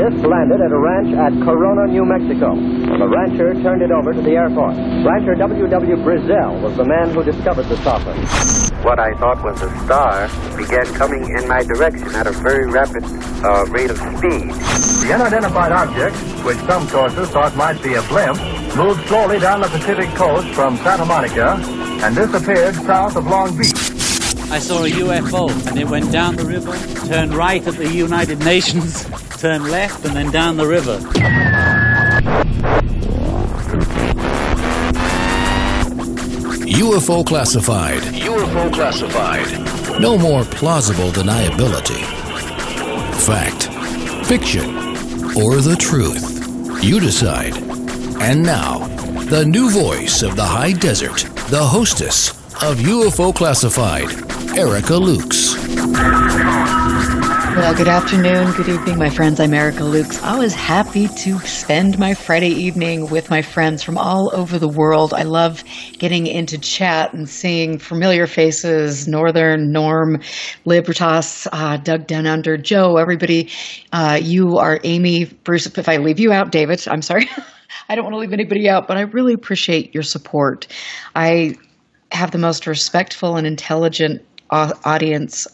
This landed at a ranch at Corona, New Mexico. The rancher turned it over to the Air Force. Rancher W.W. Brazil was the man who discovered the saucer. What I thought was a star began coming in my direction at a very rapid rate of speed. The unidentified object, which some sources thought might be a blimp, moved slowly down the Pacific coast from Santa Monica and disappeared south of Long Beach. I saw a UFO, and it went down the river, turned right at the United Nations, turned left, and then down the river. UFO classified. UFO classified. No more plausible deniability. Fact, fiction, or the truth. You decide. And now, the new voice of the high desert, the hostess of UFO Classified, Erica Lukes. Well, good afternoon, good evening, my friends. I'm Erica Lukes. I was happy to spend my Friday evening with my friends from all over the world. I love getting into chat and seeing familiar faces, Northern, Norm, Libertas, Doug Down Under, Joe, everybody. You are Amy, Bruce. If I leave you out, David, I'm sorry. I don't want to leave anybody out, but I really appreciate your support. I have the most respectful and intelligent audience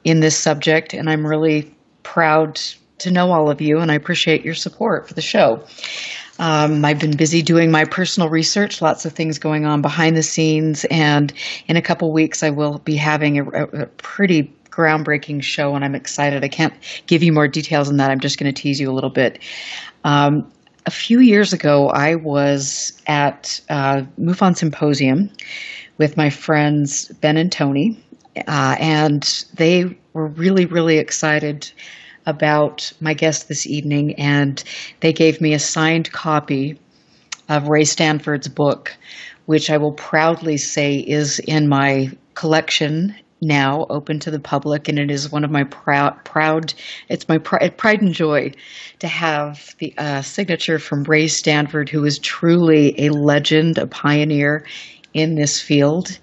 in this subject, and I'm really proud to know all of you, and I appreciate your support for the show. I've been busy doing my personal research, lots of things going on behind the scenes, and in a couple weeks I will be having a pretty groundbreaking show, and I'm excited. I can't give you more details on that. I'm just going to tease you a little bit. A few years ago, I was at MUFON Symposium with my friends Ben and Tony, and they were really, really excited about my guest this evening, and they gave me a signed copy of Ray Stanford's book, which I will proudly say is in my collection now, open to the public, and it is one of my pride and joy to have the signature from Ray Stanford, who is truly a legend, a pioneer in this field.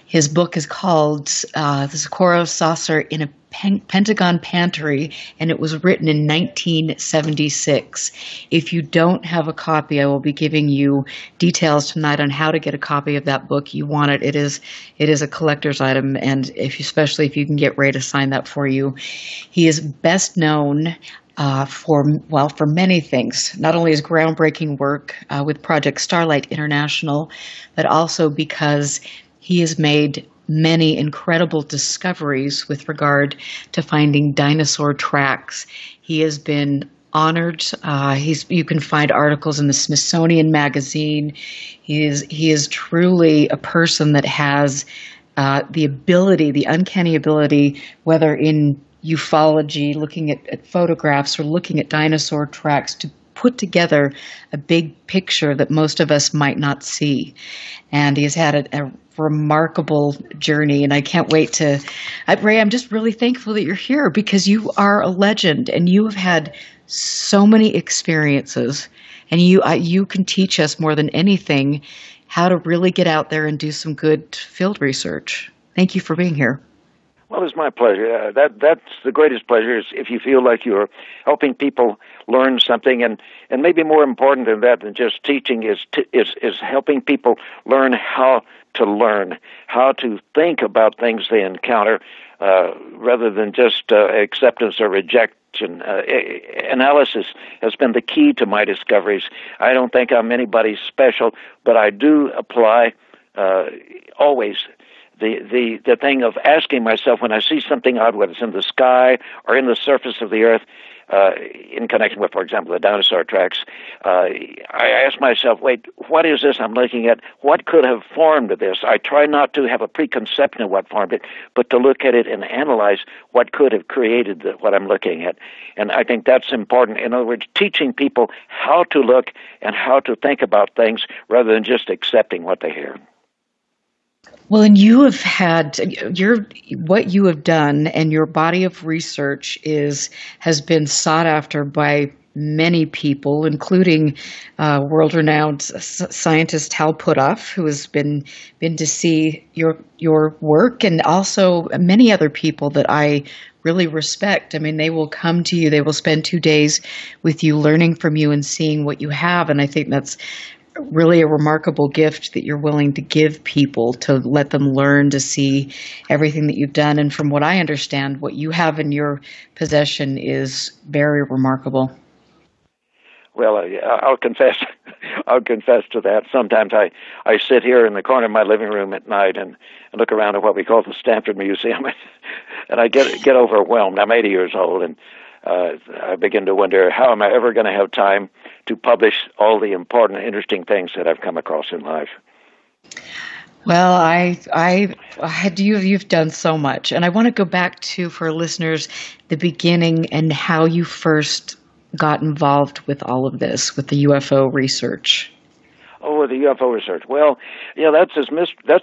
His book is called The Socorro Saucer in a Pentagon Pantry, and it was written in 1976. If you don't have a copy, I will be giving you details tonight on how to get a copy of that book. You want it. It is a collector's item, and especially if you can get Ray to sign that for you. He is best known for many things, not only his groundbreaking work with Project Starlight International, but also because he has made many incredible discoveries with regard to finding dinosaur tracks. He has been honored. You can find articles in the Smithsonian Magazine. He is truly a person that has the uncanny ability, whether in ufology, looking at photographs, or looking at dinosaur tracks, to put together a big picture that most of us might not see. And he has had a remarkable journey, and I can't wait to... Ray, I'm just really thankful that you're here, because you are a legend, and you have had so many experiences, and you can teach us more than anything how to really get out there and do some good field research. Thank you for being here. Well, it's my pleasure. That's the greatest pleasure, is if you feel like you're helping people learn something, and maybe more important than that, than just teaching, is helping people learn how to think about things they encounter, rather than just acceptance or rejection. Analysis has been the key to my discoveries. I don't think I'm anybody special, but I do apply always the thing of asking myself, when I see something odd, whether it's in the sky or in the surface of the earth, in connection with, for example, the dinosaur tracks, I ask myself, wait, what is this I'm looking at? What could have formed this? I try not to have a preconception of what formed it, but to look at it and analyze what could have created what I'm looking at. And I think that's important. In other words, teaching people how to look and how to think about things rather than just accepting what they hear. Well, and you have had what you have done, and your body of research has been sought after by many people, including world-renowned scientist Hal Puthoff, who has been to see your work, and also many other people that I really respect. I mean, they will come to you, they will spend 2 days with you, learning from you and seeing what you have, and I think that's really a remarkable gift that you're willing to give people, to let them learn, to see everything that you've done. And from what I understand, what you have in your possession is very remarkable. Well, I'll confess. I'll confess to that. Sometimes I sit here in the corner of my living room at night and look around at what we call the Stanford Museum, and I get overwhelmed. I'm 80 years old, and I begin to wonder, how am I ever going to have time to publish all the important, interesting things that I've come across in life? Well, you've done so much, and I want to go back to, for listeners, the beginning and how you first got involved with all of this, with the UFO research. Oh, the UFO research. Well, yeah, that's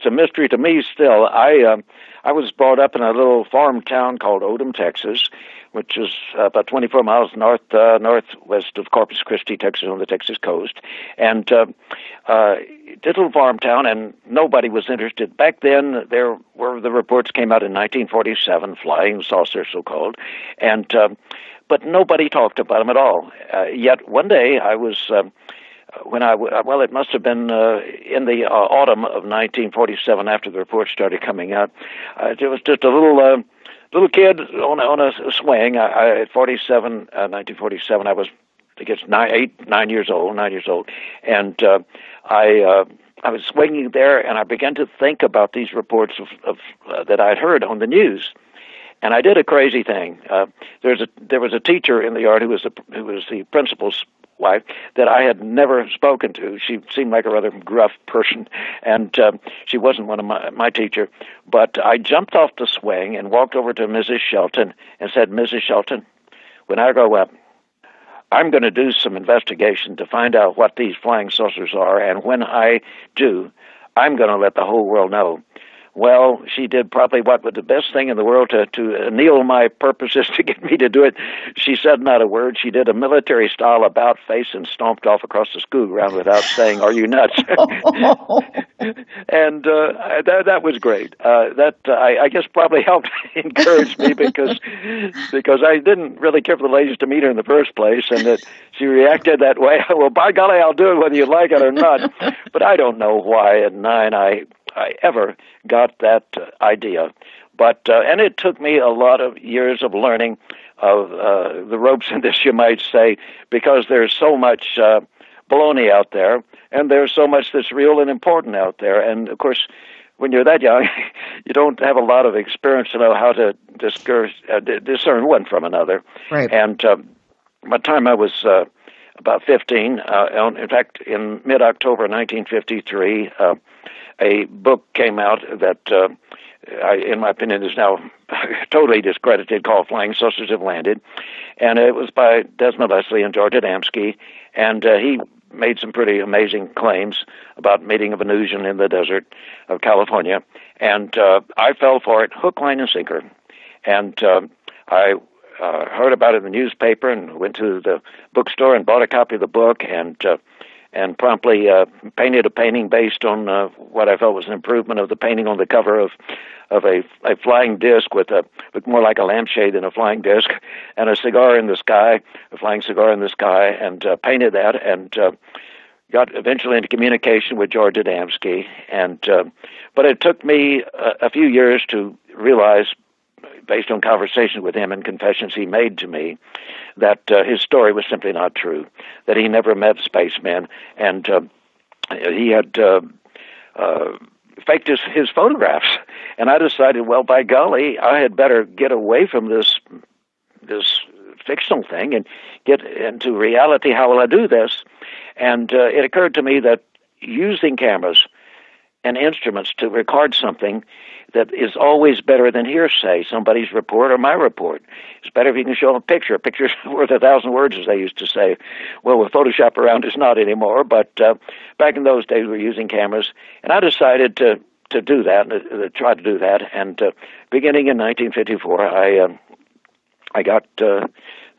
a mystery to me still. I was brought up in a little farm town called Odom, Texas, which is about 24 miles northwest of Corpus Christi, Texas, on the Texas coast, and little farm town, and nobody was interested. Back then, there were the reports came out in 1947, flying saucers, so-called, and but nobody talked about them at all. Yet one day, I was it must have been in the autumn of 1947, after the reports started coming out. There was just a little kid on a swing. At 1947, I was, I guess, 9 years old, and I was swinging there, and I began to think about these reports of that I'd heard on the news. And I did a crazy thing. There was a teacher in the yard who was the principal's wife that I had never spoken to. She seemed like a rather gruff person, and she wasn't one of my teacher. But I jumped off the swing and walked over to Mrs. Shelton and said, "Mrs. Shelton, when I grow up, I'm going to do some investigation to find out what these flying saucers are, and when I do, I'm going to let the whole world know." Well, she did probably what was the best thing in the world to anneal my purposes to get me to do it. She said not a word. She did a military-style about-face and stomped off across the school ground without saying, "Are you nuts?" And that was great. I guess probably helped encourage me because I didn't really care for the ladies to meet her in the first place, and that she reacted that way. Well, by golly, I'll do it whether you like it or not. But I don't know why at 9 I ever got that idea. But and it took me a lot of years of learning of the ropes in this, you might say, because there's so much baloney out there, and there's so much that's real and important out there. And, of course, when you're that young, you don't have a lot of experience to know how to discern one from another. Right. And by the time I was about 15, in fact, in mid-October 1953, a book came out that, in my opinion, is now totally discredited, called Flying Saucers Have Landed. And it was by Desmond Leslie and George Adamski. And he made some pretty amazing claims about meeting a Venusian in the desert of California. And I fell for it, hook, line, and sinker. And I heard about it in the newspaper and went to the bookstore and bought a copy of the book and promptly painted a painting based on what I felt was an improvement of the painting on the cover of a flying disc with looked more like a lampshade than a flying disc, and a cigar in the sky, a flying cigar in the sky, and painted that, and got eventually into communication with George Adamski. And but it took me a few years to realize, based on conversations with him and confessions he made to me, that his story was simply not true, that he never met spacemen, and he had faked his photographs. And I decided, well, by golly, I had better get away from this fictional thing and get into reality. How will I do this? And it occurred to me that using cameras and instruments to record something that is always better than hearsay, somebody's report or my report. It's better if you can show a picture. A picture's worth 1,000 words, as they used to say. Well, with Photoshop around, it's not anymore, but back in those days, we were using cameras, and I decided to do that, try to do that, and beginning in 1954, I got the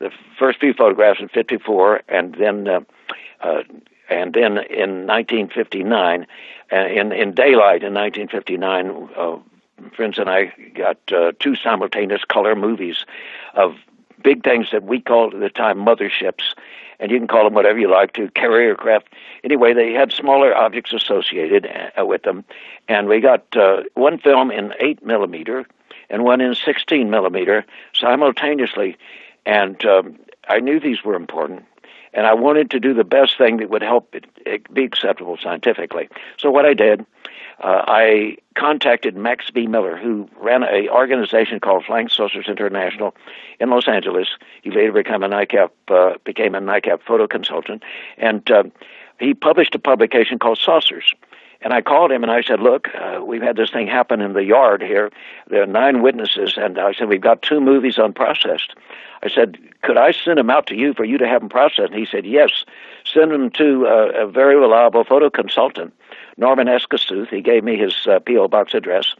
the first few photographs in '54, and then in 1959, in daylight in 1959, friends and I got two simultaneous color movies of big things that we called at the time motherships, and you can call them whatever you like, to carrier craft. Anyway, they had smaller objects associated with them, and we got one film in 8mm and one in 16mm simultaneously, and I knew these were important, and I wanted to do the best thing that would help it be acceptable scientifically. So what I did, I contacted Max B. Miller, who ran an organization called Flying Saucers International in Los Angeles. He later became a NICAP photo consultant, and he published a publication called Saucers. And I called him and I said, look, we've had this thing happen in the yard here. There are 9 witnesses, and I said, we've got 2 movies unprocessed. I said, could I send them out to you for you to have them processed? And he said, yes, send them to a very reliable photo consultant, Norman Escasuth. He gave me his P.O. Box address,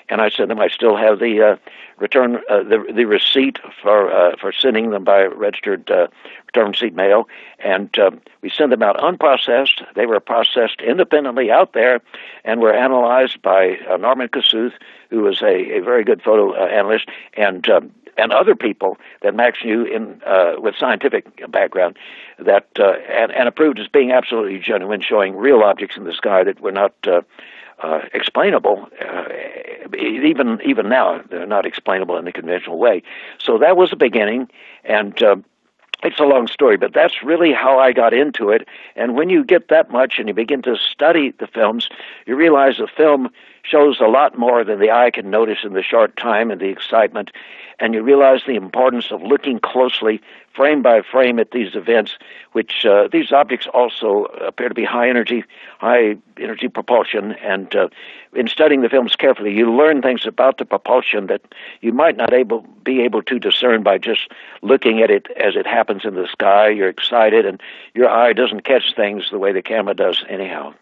and I sent them. I still have the the receipt for sending them by registered return receipt mail, and we sent them out unprocessed. They were processed independently out there, and were analyzed by Norman Escasuth, who was a very good photo analyst, and other people that Max knew with scientific background, that and approved as being absolutely genuine, showing real objects in the sky that were not explainable. Even now, they're not explainable in the conventional way. So that was the beginning, and it's a long story, but that's really how I got into it. And when you get that much and you begin to study the films, you realize the film shows a lot more than the eye can notice in the short time and the excitement. And you realize the importance of looking closely, frame by frame, at these events, which these objects also appear to be high energy propulsion. And in studying the films carefully, you learn things about the propulsion that you might not be able to discern by just looking at it as it happens in the sky. You're excited, and your eye doesn't catch things the way the camera does anyhow.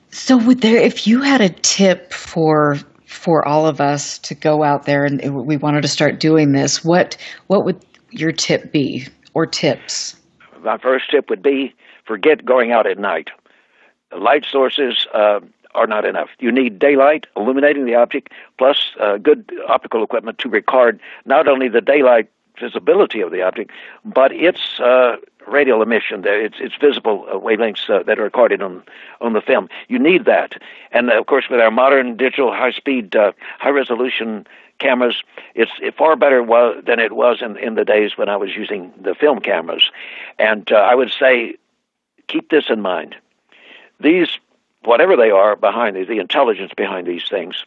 So if you had a tip for all of us to go out there and we wanted to start doing this, what would your tip be, or tips? My first tip would be, forget going out at night. Light sources are not enough. You need daylight illuminating the object, plus good optical equipment to record not only the daylight visibility of the object, but its radial emission, its visible wavelengths that are recorded on the film. You need that. And, of course, with our modern digital high-speed, high-resolution cameras, it's far better than it was in the days when I was using the film cameras. And I would say, keep this in mind. These, whatever they are behind these, the intelligence behind these things,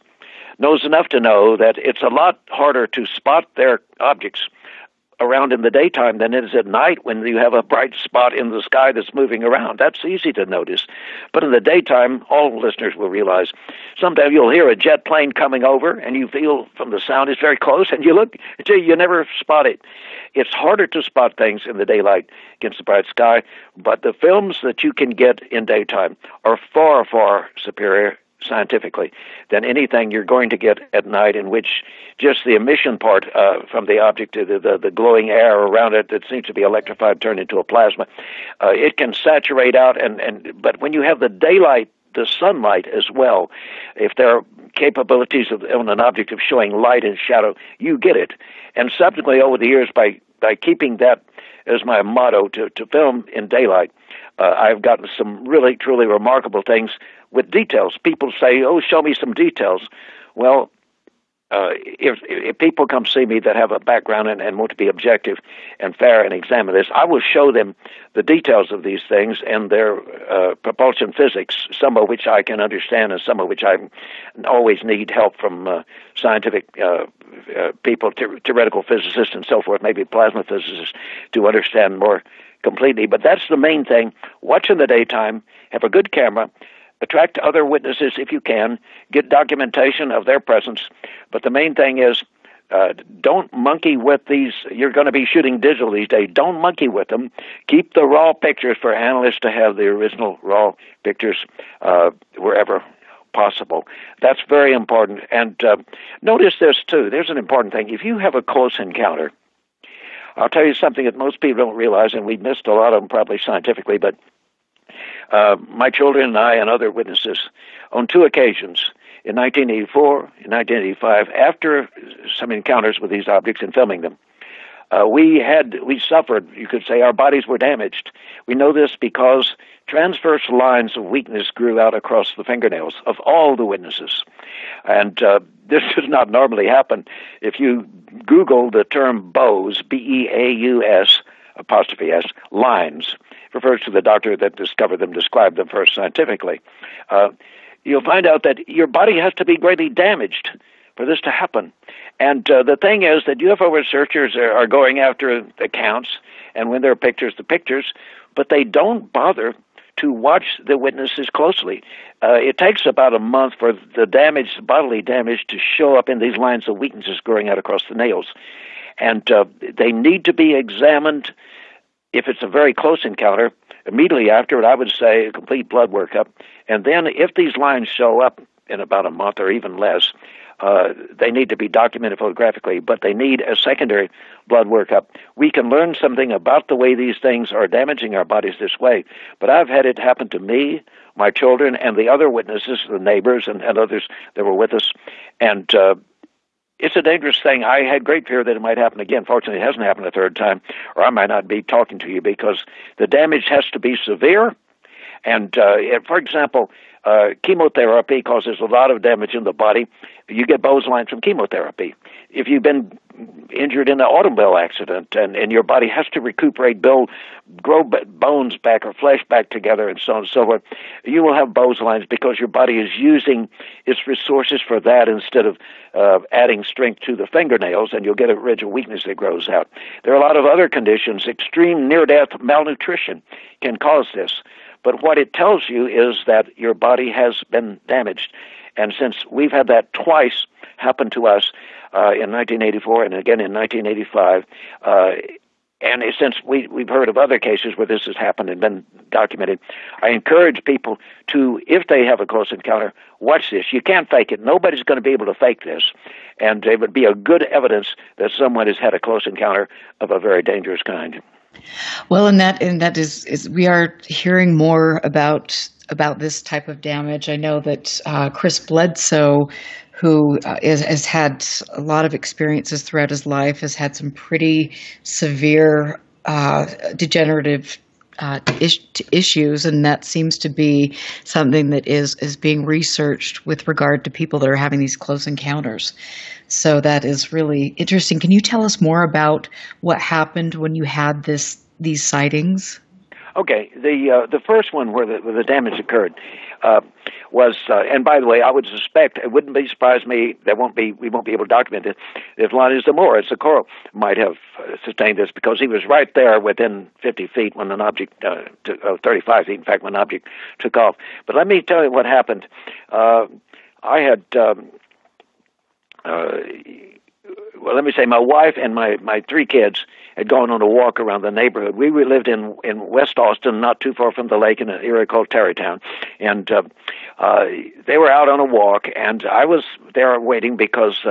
knows enough to know that it's a lot harder to spot their objects around in the daytime than it is at night when you have a bright spot in the sky that's moving around. That's easy to notice. But in the daytime, all listeners will realize, sometimes you'll hear a jet plane coming over, and you feel from the sound it's very close, and you look, gee, you never spot it. It's harder to spot things in the daylight against the bright sky, but the films that you can get in daytime are far, far superior scientifically than anything you're going to get at night, in which just the emission part from the object, the glowing air around it that seems to be electrified, turned into a plasma, it can saturate out. But when you have the daylight, the sunlight as well, if there are capabilities on an object of showing light and shadow, you get it. And subsequently, over the years, by keeping that as my motto to film in daylight, I've gotten some really, truly remarkable things with details. People say, oh, show me some details. Well, if people come see me that have a background and want to be objective and fair and examine this, I will show them the details of these things and their propulsion physics, some of which I can understand and some of which I always need help from scientific people, theoretical physicists and so forth, maybe plasma physicists, to understand more completely. But that's the main thing. Watch in the daytime, have a good camera, attract other witnesses if you can, get documentation of their presence. But the main thing is, don't monkey with these. You're going to be shooting digital these days. Don't monkey with them. Keep the raw pictures for analysts to have the original raw pictures wherever possible. That's very important. And notice this, too. There's an important thing. If you have a close encounter, I'll tell you something that most people don't realize, and we missed a lot of them probably scientifically, but my children and I and other witnesses, on 2 occasions, in 1984, in 1985, after some encounters with these objects and filming them, we suffered, you could say, our bodies were damaged. We know this because transverse lines of weakness grew out across the fingernails of all the witnesses. And this does not normally happen. If you Google the term BOWS, B-E-A-U-S, apostrophe S, lines, refers to the doctor that discovered them, described them first scientifically, you'll find out that your body has to be greatly damaged for this to happen. And the thing is that UFO researchers are going after accounts, and when there are pictures, the pictures, but they don't bother to watch the witnesses closely. It takes about a month for the damage, bodily damage, to show up in these lines of weaknesses growing out across the nails. And they need to be examined. If it's a very close encounter, immediately after it, I would say a complete blood workup. And then if these lines show up in about a month or even less, they need to be documented photographically, but they need a secondary blood workup. We can learn something about the way these things are damaging our bodies this way, but I've had it happen to me, my children, and the other witnesses, the neighbors and others that were with us, and it's a dangerous thing. I had great fear that it might happen again. Fortunately, it hasn't happened a third time, or I might not be talking to you, because the damage has to be severe. And, for example, chemotherapy causes a lot of damage in the body. You get Bowes lines from chemotherapy. If you've been injured in an automobile accident and your body has to recuperate, grow bones back or flesh back together and so on and so forth, you will have Bowes lines because your body is using its resources for that instead of adding strength to the fingernails, and you'll get a ridge of weakness that grows out. There are a lot of other conditions. Extreme near-death malnutrition can cause this. But what it tells you is that your body has been damaged. And since we've had that twice happen to us in 1984 and again in 1985, and since we've heard of other cases where this has happened and been documented, I encourage people to, if they have a close encounter, watch this. You can't fake it. Nobody's going to be able to fake this. And it would be a good evidence that someone has had a close encounter of a very dangerous kind. Well, and that is we are hearing more about this type of damage. I know that Chris Bledsoe, who has had a lot of experiences throughout his life, has had some pretty severe degenerative issues, and that seems to be something that is being researched with regard to people that are having these close encounters. So that is really interesting. Can you tell us more about what happened when you had these sightings? Okay, the first one where the damage occurred was, and by the way, I would suspect, it wouldn't surprise me, we won't be able to document it, if Lonnie Zamora at Socorro might have sustained this, because he was right there within 50 feet when an object, 35 feet, in fact, when an object took off. But let me tell you what happened. I had, well, let me say, my wife and my 3 kids had gone on a walk around the neighborhood. We lived in West Austin, not too far from the lake, in an area called Tarrytown. And they were out on a walk, and I was there waiting because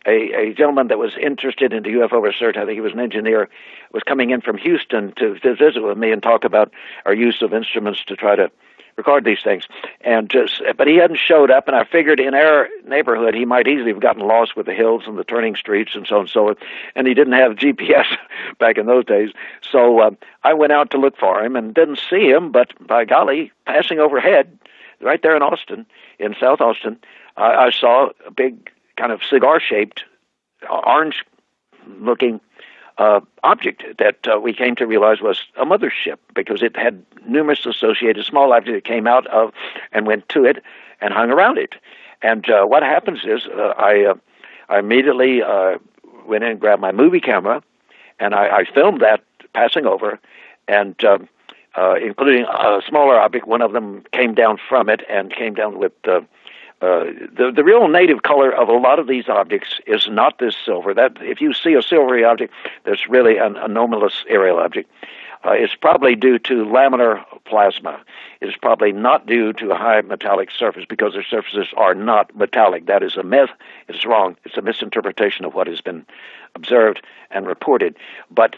a gentleman that was interested in the UFO research, I think he was an engineer, was coming in from Houston to visit with me and talk about our use of instruments to try to record these things. But he hadn't showed up, and I figured in our neighborhood he might easily have gotten lost with the hills and the turning streets and so on and so on, and he didn't have GPS back in those days. So I went out to look for him and didn't see him, but by golly, passing overhead, right there in Austin, in South Austin, I saw a big kind of cigar-shaped, orange-looking object that we came to realize was a mothership, because it had numerous associated small objects that came out of and went to it and hung around it. And what happens is I immediately went in and grabbed my movie camera, and I filmed that passing over, and including a smaller object. One of them came down from it and came down with the real native color of a lot of these objects is not this silver. That if you see a silvery object, that's really an anomalous aerial object. It's probably due to laminar plasma. It's probably not due to a high metallic surface, because their surfaces are not metallic. That is a myth. It's wrong. It's a misinterpretation of what has been observed and reported. But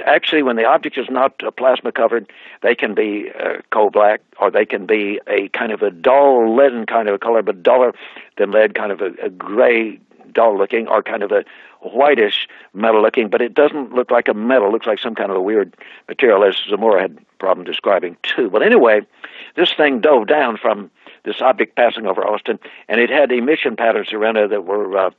actually, when the object is not plasma covered, they can be coal black, or they can be a kind of a dull leaden kind of a color, but duller than lead, kind of a gray, dull looking, or kind of a whitish metal looking, but it doesn't look like a metal. It looks like some kind of a weird material, as Zamora had a problem describing too. But anyway, this thing dove down from this object passing over Austin, and it had emission patterns around it that were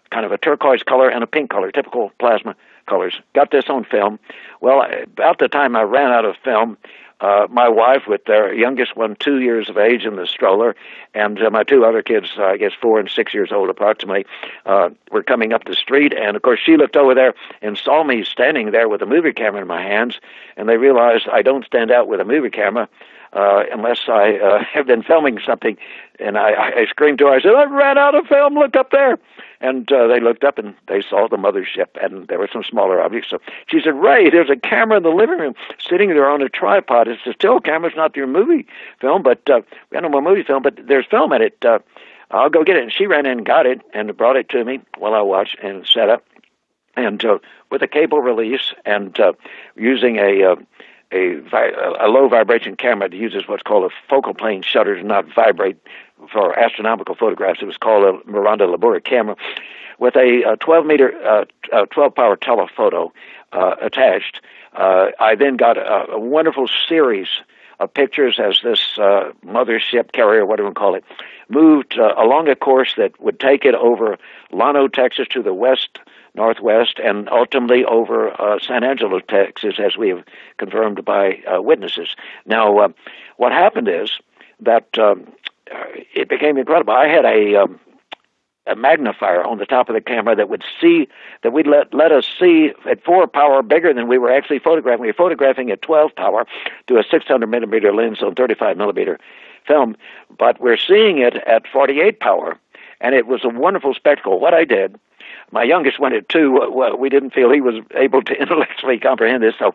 kind of a turquoise color and a pink color, typical plasma colors. Got this on film. Well, about the time I ran out of film, my wife, with their youngest one 2 years of age in the stroller, and my two other kids, I guess 4 and 6 years old approximately, were coming up the street, and of course she looked over there and saw me standing there with a movie camera in my hands, and they realized I don't stand out with a movie camera unless I have been filming something. And I screamed to her, I said, I ran out of film, look up there. And they looked up and they saw the mothership, and there were some smaller objects. So she said, Ray, there's a camera in the living room sitting there on a tripod. It's a still camera. It's not your movie film, but we got no more movie film, but there's film in it. I'll go get it. And she ran in and got it and brought it to me while I watched and set up. And with a cable release and using a low vibration camera that uses what's called a focal plane shutter to not vibrate for astronomical photographs. It was called a Miranda Labora camera with a 12 power telephoto attached. I then got a wonderful series of pictures as this mothership carrier, whatever you call it, moved along a course that would take it over Llano, Texas to the northwest, and ultimately over San Angelo, Texas, as we have confirmed by witnesses. Now, what happened is that it became incredible. I had a magnifier on the top of the camera that would see, that would let us see at 4 power bigger than we were actually photographing. We were photographing at 12 power to a 600 millimeter lens on 35 millimeter film, but we're seeing it at 48 power, and it was a wonderful spectacle. What I did, my youngest went at 2. Well, we didn't feel he was able to intellectually comprehend this, so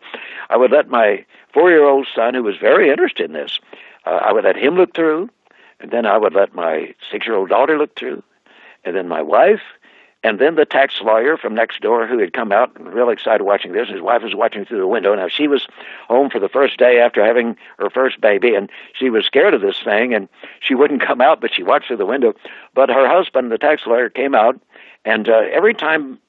I would let my 4-year-old son, who was very interested in this, I would let him look through, and then I would let my 6-year-old daughter look through, and then my wife, and then the tax lawyer from next door who had come out and really excited watching this. His wife was watching through the window. Now, she was home for the first day after having her first baby, and she was scared of this thing, and she wouldn't come out, but she watched through the window. But her husband, the tax lawyer, came out, and every time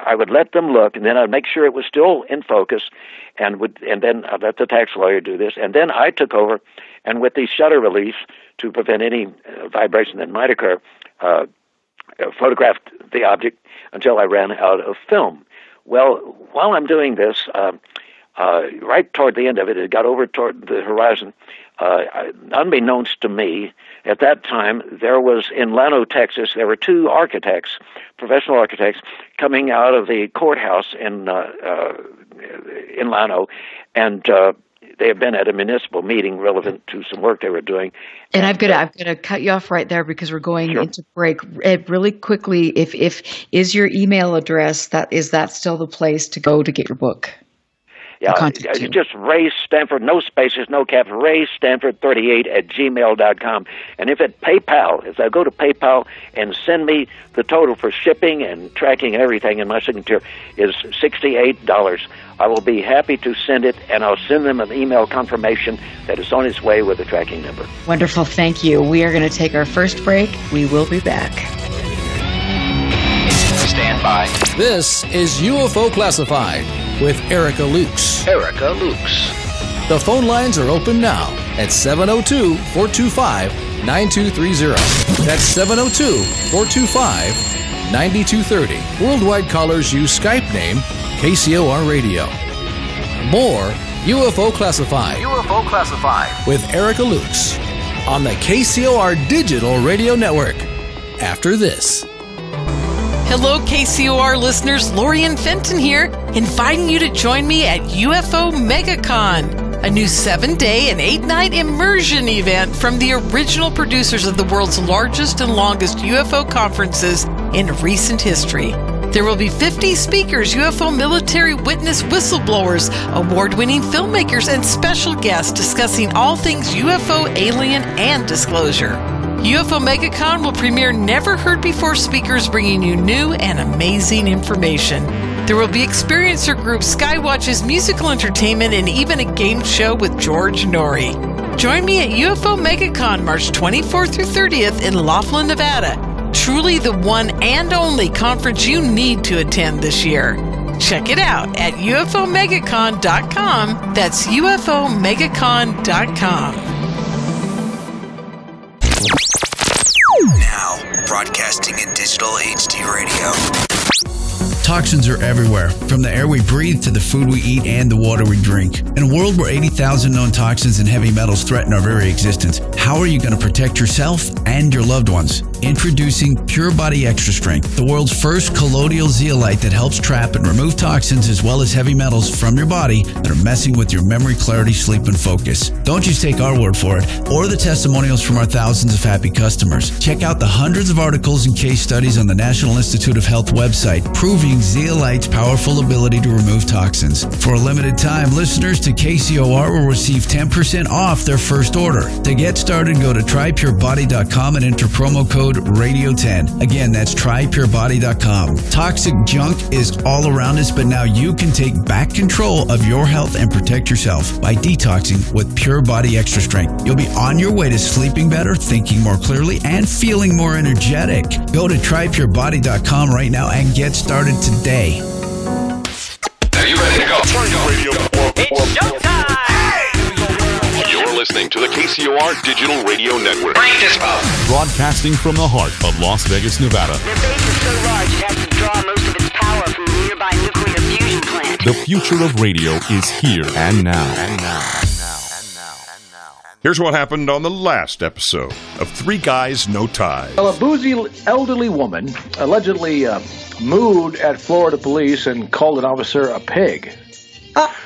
I would let them look, and then I'd make sure it was still in focus, and then I'd let the tax lawyer do this, and then I took over, and with the shutter release to prevent any vibration that might occur, photographed the object until I ran out of film. Well, while I'm doing this, right toward the end of it got over toward the horizon. Unbeknownst to me, at that time, there was in Llano, Texas, there were 2 architects, professional architects, coming out of the courthouse in Llano, and they have been at a municipal meeting relevant to some work they were doing. And I've got to cut you off right there because we're going into break. Really quickly, if is your email address, is that still the place to go to get your book? Yeah, it's just Ray Stanford, no spaces, no caps, raystanford38@gmail.com. And if I go to PayPal and send me the total for shipping and tracking and everything, and my signature is $68, I will be happy to send it, and I'll send them an email confirmation that it's on its way with a tracking number. Wonderful, thank you. We are going to take our first break. We will be back. Stand by. This is UFO Classified with Erica Lukes. Erica Lukes. The phone lines are open now at 702-425-9230. That's 702-425-9230. Worldwide callers use Skype name KCOR Radio. More UFO Classified. UFO Classified with Erica Lukes on the KCOR Digital Radio Network. After this. Hello, KCOR listeners. Lori and Fenton here, inviting you to join me at UFO MegaCon, a new 7-day and 8-night immersion event from the original producers of the world's largest and longest UFO conferences in recent history. There will be 50 speakers, UFO military witness whistleblowers, award-winning filmmakers, and special guests discussing all things UFO, alien, and disclosure. UFO MegaCon will premiere never-heard-before speakers bringing you new and amazing information. There will be experiencer group Skywatch's musical entertainment and even a game show with George Norrie. Join me at UFO MegaCon March 24th through 30th in Laughlin, Nevada. Truly the one and only conference you need to attend this year. Check it out at UFOMegaCon.com. That's UFOMegaCon.com. Now, broadcasting in digital HD radio. Toxins are everywhere, from the air we breathe to the food we eat and the water we drink. In a world where 80,000 known toxins and heavy metals threaten our very existence, how are you going to protect yourself and your loved ones? Introducing Pure Body Extra Strength, the world's first colloidal zeolite that helps trap and remove toxins as well as heavy metals from your body that are messing with your memory, clarity, sleep, and focus. Don't just take our word for it or the testimonials from our thousands of happy customers. Check out the hundreds of articles and case studies on the National Institute of Health website proving zeolite's powerful ability to remove toxins. For a limited time, listeners to KCOR will receive 10% off their first order. To get started, go to trypurebody.com and enter promo code RADIO10. Again, that's trypurebody.com. Toxic junk is all around us, but now you can take back control of your health and protect yourself by detoxing with Pure Body Extra Strength. You'll be on your way to sleeping better, thinking more clearly, and feeling more energetic. Go to trypurebody.com right now and get started today. Are you ready to go? Turn your radio. It's showtime! You're listening to the KCOR Digital Radio Network. Break this up. Broadcasting from the heart of Las Vegas, Nevada. Their base is so large it has to draw most of its power from the nearby nuclear fusion plant. The future of radio is here and now. Here's what happened on the last episode of Three Guys, No Ties. Well, a boozy elderly woman allegedly mooed at Florida police and called an officer a pig.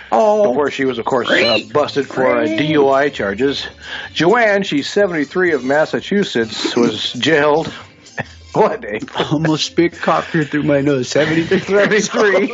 Before she was, of course, busted for DUI charges. Joanne, she's 73 of Massachusetts, was jailed. What, Dave? Almost spit cocker through my nose. 73. 73.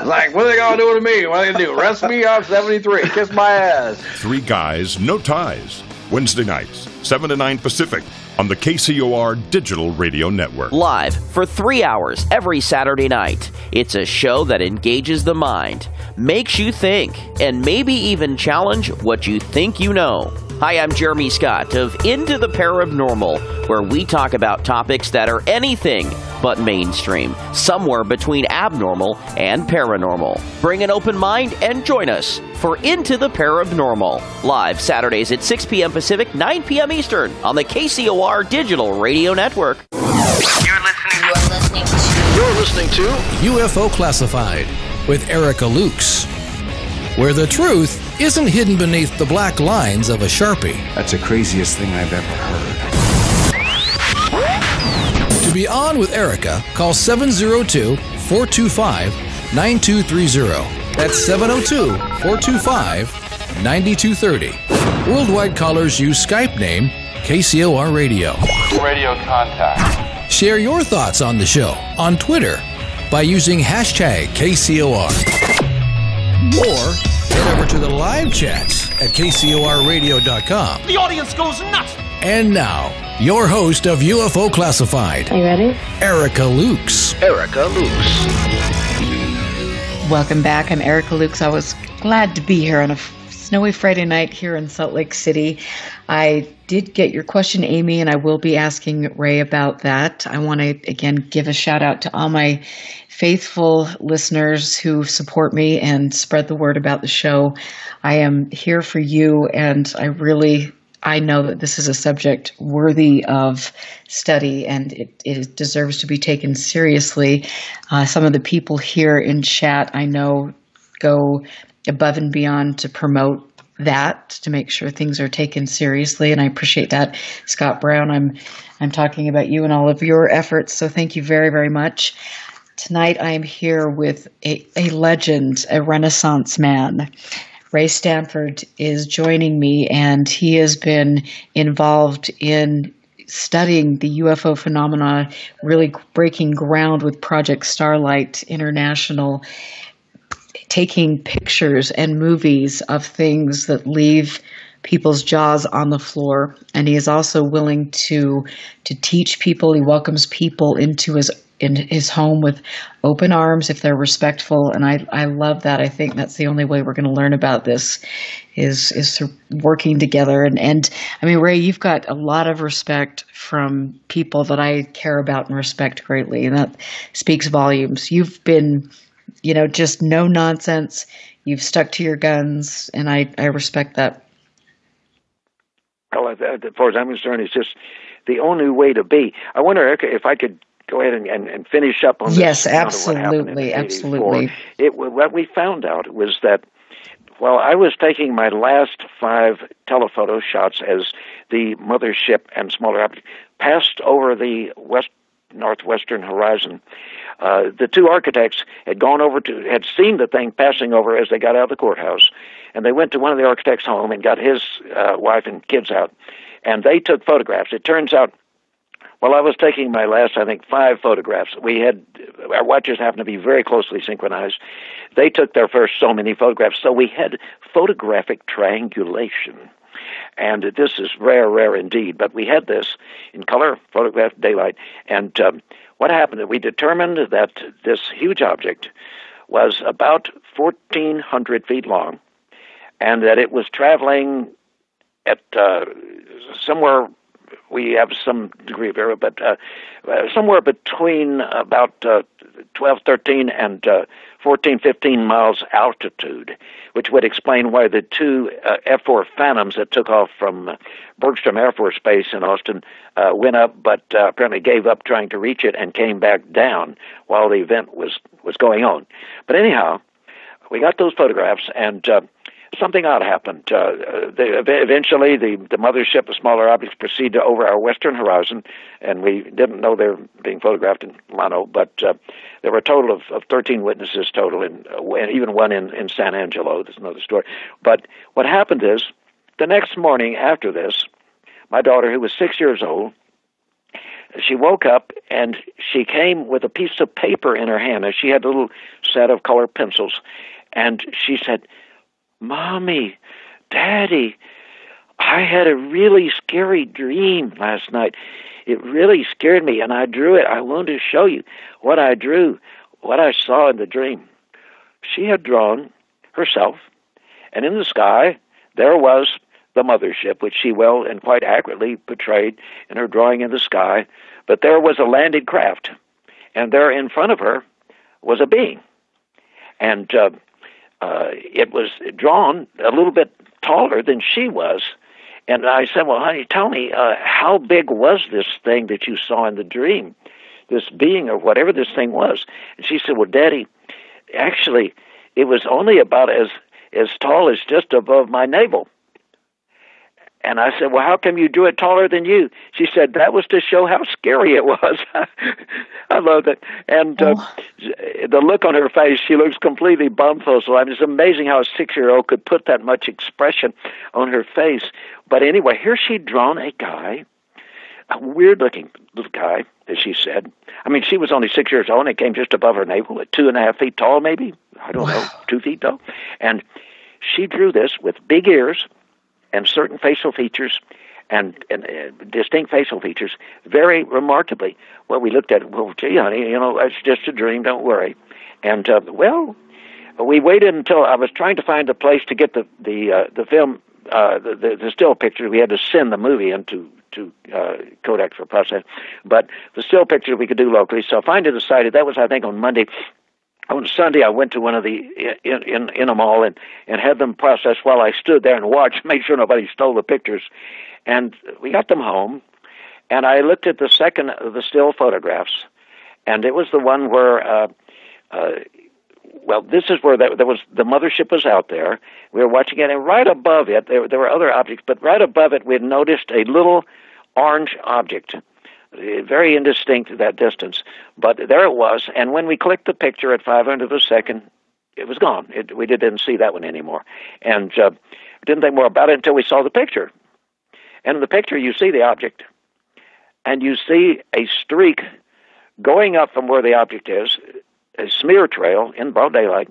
Like, what are they going to do to me? What are they going to do? Arrest me? I'm 73. Kiss my ass. Three Guys, No Ties. Wednesday nights, 7 to 9 Pacific, on the KCOR Digital Radio Network. Live for 3 hours every Saturday night. It's a show that engages the mind, makes you think, and maybe even challenge what you think you know. Hi, I'm Jeremy Scott of Into the Paranormal, where we talk about topics that are anything but mainstream, somewhere between abnormal and paranormal. Bring an open mind and join us for Into the Paranormal, live Saturdays at 6 p.m. Pacific, 9 p.m. Eastern on the KCOR Digital Radio Network. You're listening to UFO Classified with Erica Lukes, where the truth isn't hidden beneath the black lines of a Sharpie. That's the craziest thing I've ever heard. To be on with Erica, call 702-425-9230. That's 702-425-9230. Worldwide callers use Skype name KCOR Radio. Radio contact. Share your thoughts on the show on Twitter by using hashtag KCOR. Or head over to the live chats at KCORradio.com. The audience goes nuts. And now, your host of UFO Classified. Are you ready? Erica Lukes. Erica Lukes. Welcome back. I'm Erica Lukes. I was glad to be here on a snowy Friday night here in Salt Lake City. I did get your question, Amy, and I will be asking Ray about that. I want to, again, give a shout out to all my faithful listeners who support me and spread the word about the show. I am here for you, and I know that this is a subject worthy of study, and it deserves to be taken seriously. Some of the people here in chat, I know, go above and beyond to promote that, to make sure things are taken seriously, and I appreciate that. Scott Brown, I'm talking about you and all of your efforts, so thank you very, very much. Tonight I am here with a legend, a Renaissance man. Ray Stanford is joining me, and he has been involved in studying the UFO phenomena, really breaking ground with Project Starlight International, taking pictures and movies of things that leave people's jaws on the floor, and he is also willing to teach people. He welcomes people into his home with open arms if they're respectful, and I love that. I think that's the only way we're going to learn about this is through working together. And I mean, Ray, you've got a lot of respect from people that I care about and respect greatly, and that speaks volumes. You've been, just no nonsense. You've stuck to your guns, and I respect that. Well, as far as I'm concerned, it's just the only way to be. I wonder if I could go ahead and finish up on this. Yes, absolutely, absolutely. What we found out was that while I was taking my last 5 telephoto shots as the mothership and smaller object passed over the northwestern horizon, the 2 architects had seen the thing passing over as they got out of the courthouse, and they went to one of the architects' home and got his wife and kids out, and they took photographs. It turns out, while I was taking my last, 5 photographs, our watches happened to be very closely synchronized. They took their first so many photographs, so we had photographic triangulation. And this is rare indeed, but we had this in color, photographed daylight. And what happened? We determined that this huge object was about 1,400 feet long, and that it was traveling at somewhere, we have some degree of error, but somewhere between about 12, 13, and 14, 15 miles altitude, which would explain why the 2 F-4 Phantoms that took off from Bergstrom Air Force Base in Austin went up, but apparently gave up trying to reach it and came back down while the event was going on. But anyhow, we got those photographs, and something odd happened. Eventually, the mothership, the smaller objects, proceeded over our western horizon, and we didn't know they were being photographed in Mono, but there were a total of 13 witnesses total, and even one in San Angelo. That's another story. But what happened is, the next morning after this, my daughter, who was 6 years old, she woke up, and she came with a piece of paper in her hand, and she had a little set of colored pencils, and she said, "Mommy, Daddy, I had a really scary dream last night. It really scared me, and I drew it. I wanted to show you what I drew, what I saw in the dream." She had drawn herself, and in the sky there was the mothership, which she well and quite accurately portrayed in her drawing in the sky, but there was a landed craft, and there in front of her was a being, and it was drawn a little bit taller than she was. And I said, "Well, honey, tell me, how big was this thing that you saw in the dream, this being or whatever this thing was?" And she said, "Well, Daddy, actually, it was only about as tall as just above my navel." And I said, "Well, how come you drew it taller than you?" She said, "That was to show how scary it was." I love that. And the look on her face, she looks completely bumfuzzled. I mean, it's amazing how a 6-year-old could put that much expression on her face. But anyway, here she'd drawn a guy, a weird-looking little guy, as she said. I mean, she was only 6 years old, and it came just above her navel, at 2.5 feet tall, maybe. I don't know, 2 feet tall. And she drew this with big ears and certain facial features and distinct facial features, very remarkably. Well, we looked at it, "Well, gee, honey, that's just a dream, don't worry." And, we waited until I was trying to find a place to get the film, the still picture. We had to send the movie into Kodak for process, but the still picture we could do locally. So I finally decided, that was, I think, on Monday. On Sunday, I went to one of the in a mall and had them processed while I stood there and watched, made sure nobody stole the pictures. And we got them home, and I looked at the second of the still photographs, and it was the one where, this is where there was the mothership was out there. We were watching it, and right above it, there were other objects, but right above it, we had noticed a little orange object. Very indistinct at that distance, but there it was. And when we clicked the picture at 500th of a second, it was gone. We didn't see that one anymore, and didn't think more about it until we saw the picture. And in the picture, you see the object, and you see a streak going up from where the object is, a smear trail in broad daylight,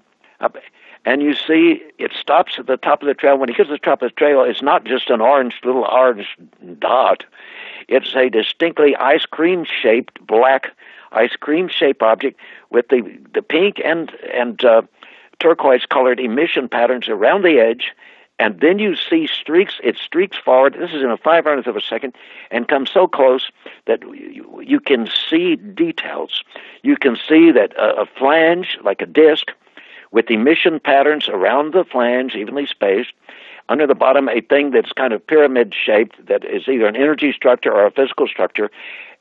And you see it stops at the top of the trail. When it gets to the top of the trail, it's not just an little orange dot. It's a distinctly ice cream-shaped, black ice cream-shaped object with the pink and turquoise-colored emission patterns around the edge. And then you see streaks. It streaks forward. This is in a 500th of a second, and comes so close that you can see details. You can see that a flange, like a disc, with emission patterns around the flange, evenly spaced. Under the bottom, a thing that's kind of pyramid-shaped that is either an energy structure or a physical structure.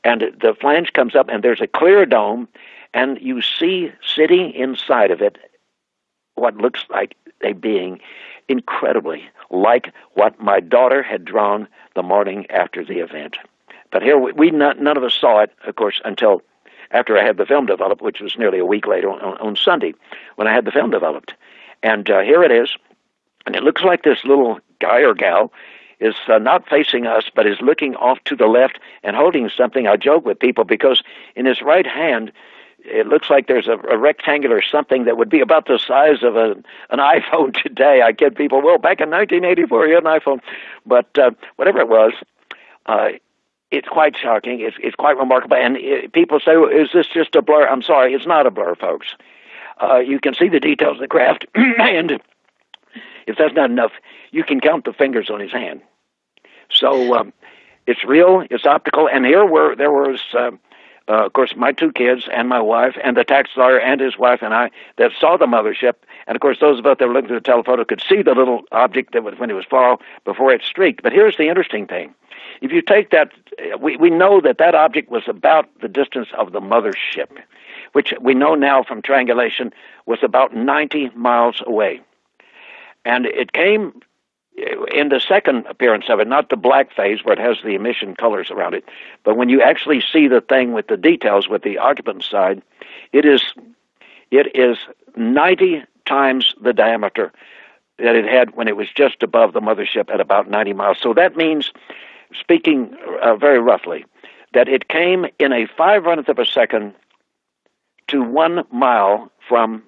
And the flange comes up, and there's a clear dome, and you see sitting inside of it what looks like a being incredibly like what my daughter had drawn the morning after the event. But here, none of us saw it, of course, until after I had the film developed, which was nearly a week later on Sunday when I had the film developed. And here it is, and it looks like this little guy or gal is not facing us, but is looking off to the left and holding something. I joke with people because in his right hand, it looks like there's a rectangular something that would be about the size of an iPhone today. I kid people, well, back in 1984, you had an iPhone. But whatever it was, it's quite shocking. It's quite remarkable. And people say, well, is this just a blur? I'm sorry, it's not a blur, folks. You can see the details of the craft, and if that's not enough, you can count the fingers on his hand. So it's real, it's optical, and there was... of course, my two kids and my wife and the tax lawyer and his wife and I that saw the mothership. And, of course, those of us that were looking at the telephoto could see the little object that was when it was far before it streaked. But here's the interesting thing. If you take that, we know that object was about the distance of the mothership, which we know now from triangulation was about 90 miles away. And it came in the second appearance of it, not the black phase where it has the emission colors around it, but when you actually see the thing with the details with the occupant side, it is 90 times the diameter that it had when it was just above the mothership at about 90 miles. So that means, speaking very roughly, that it came in a 500th of a second to 1 mile from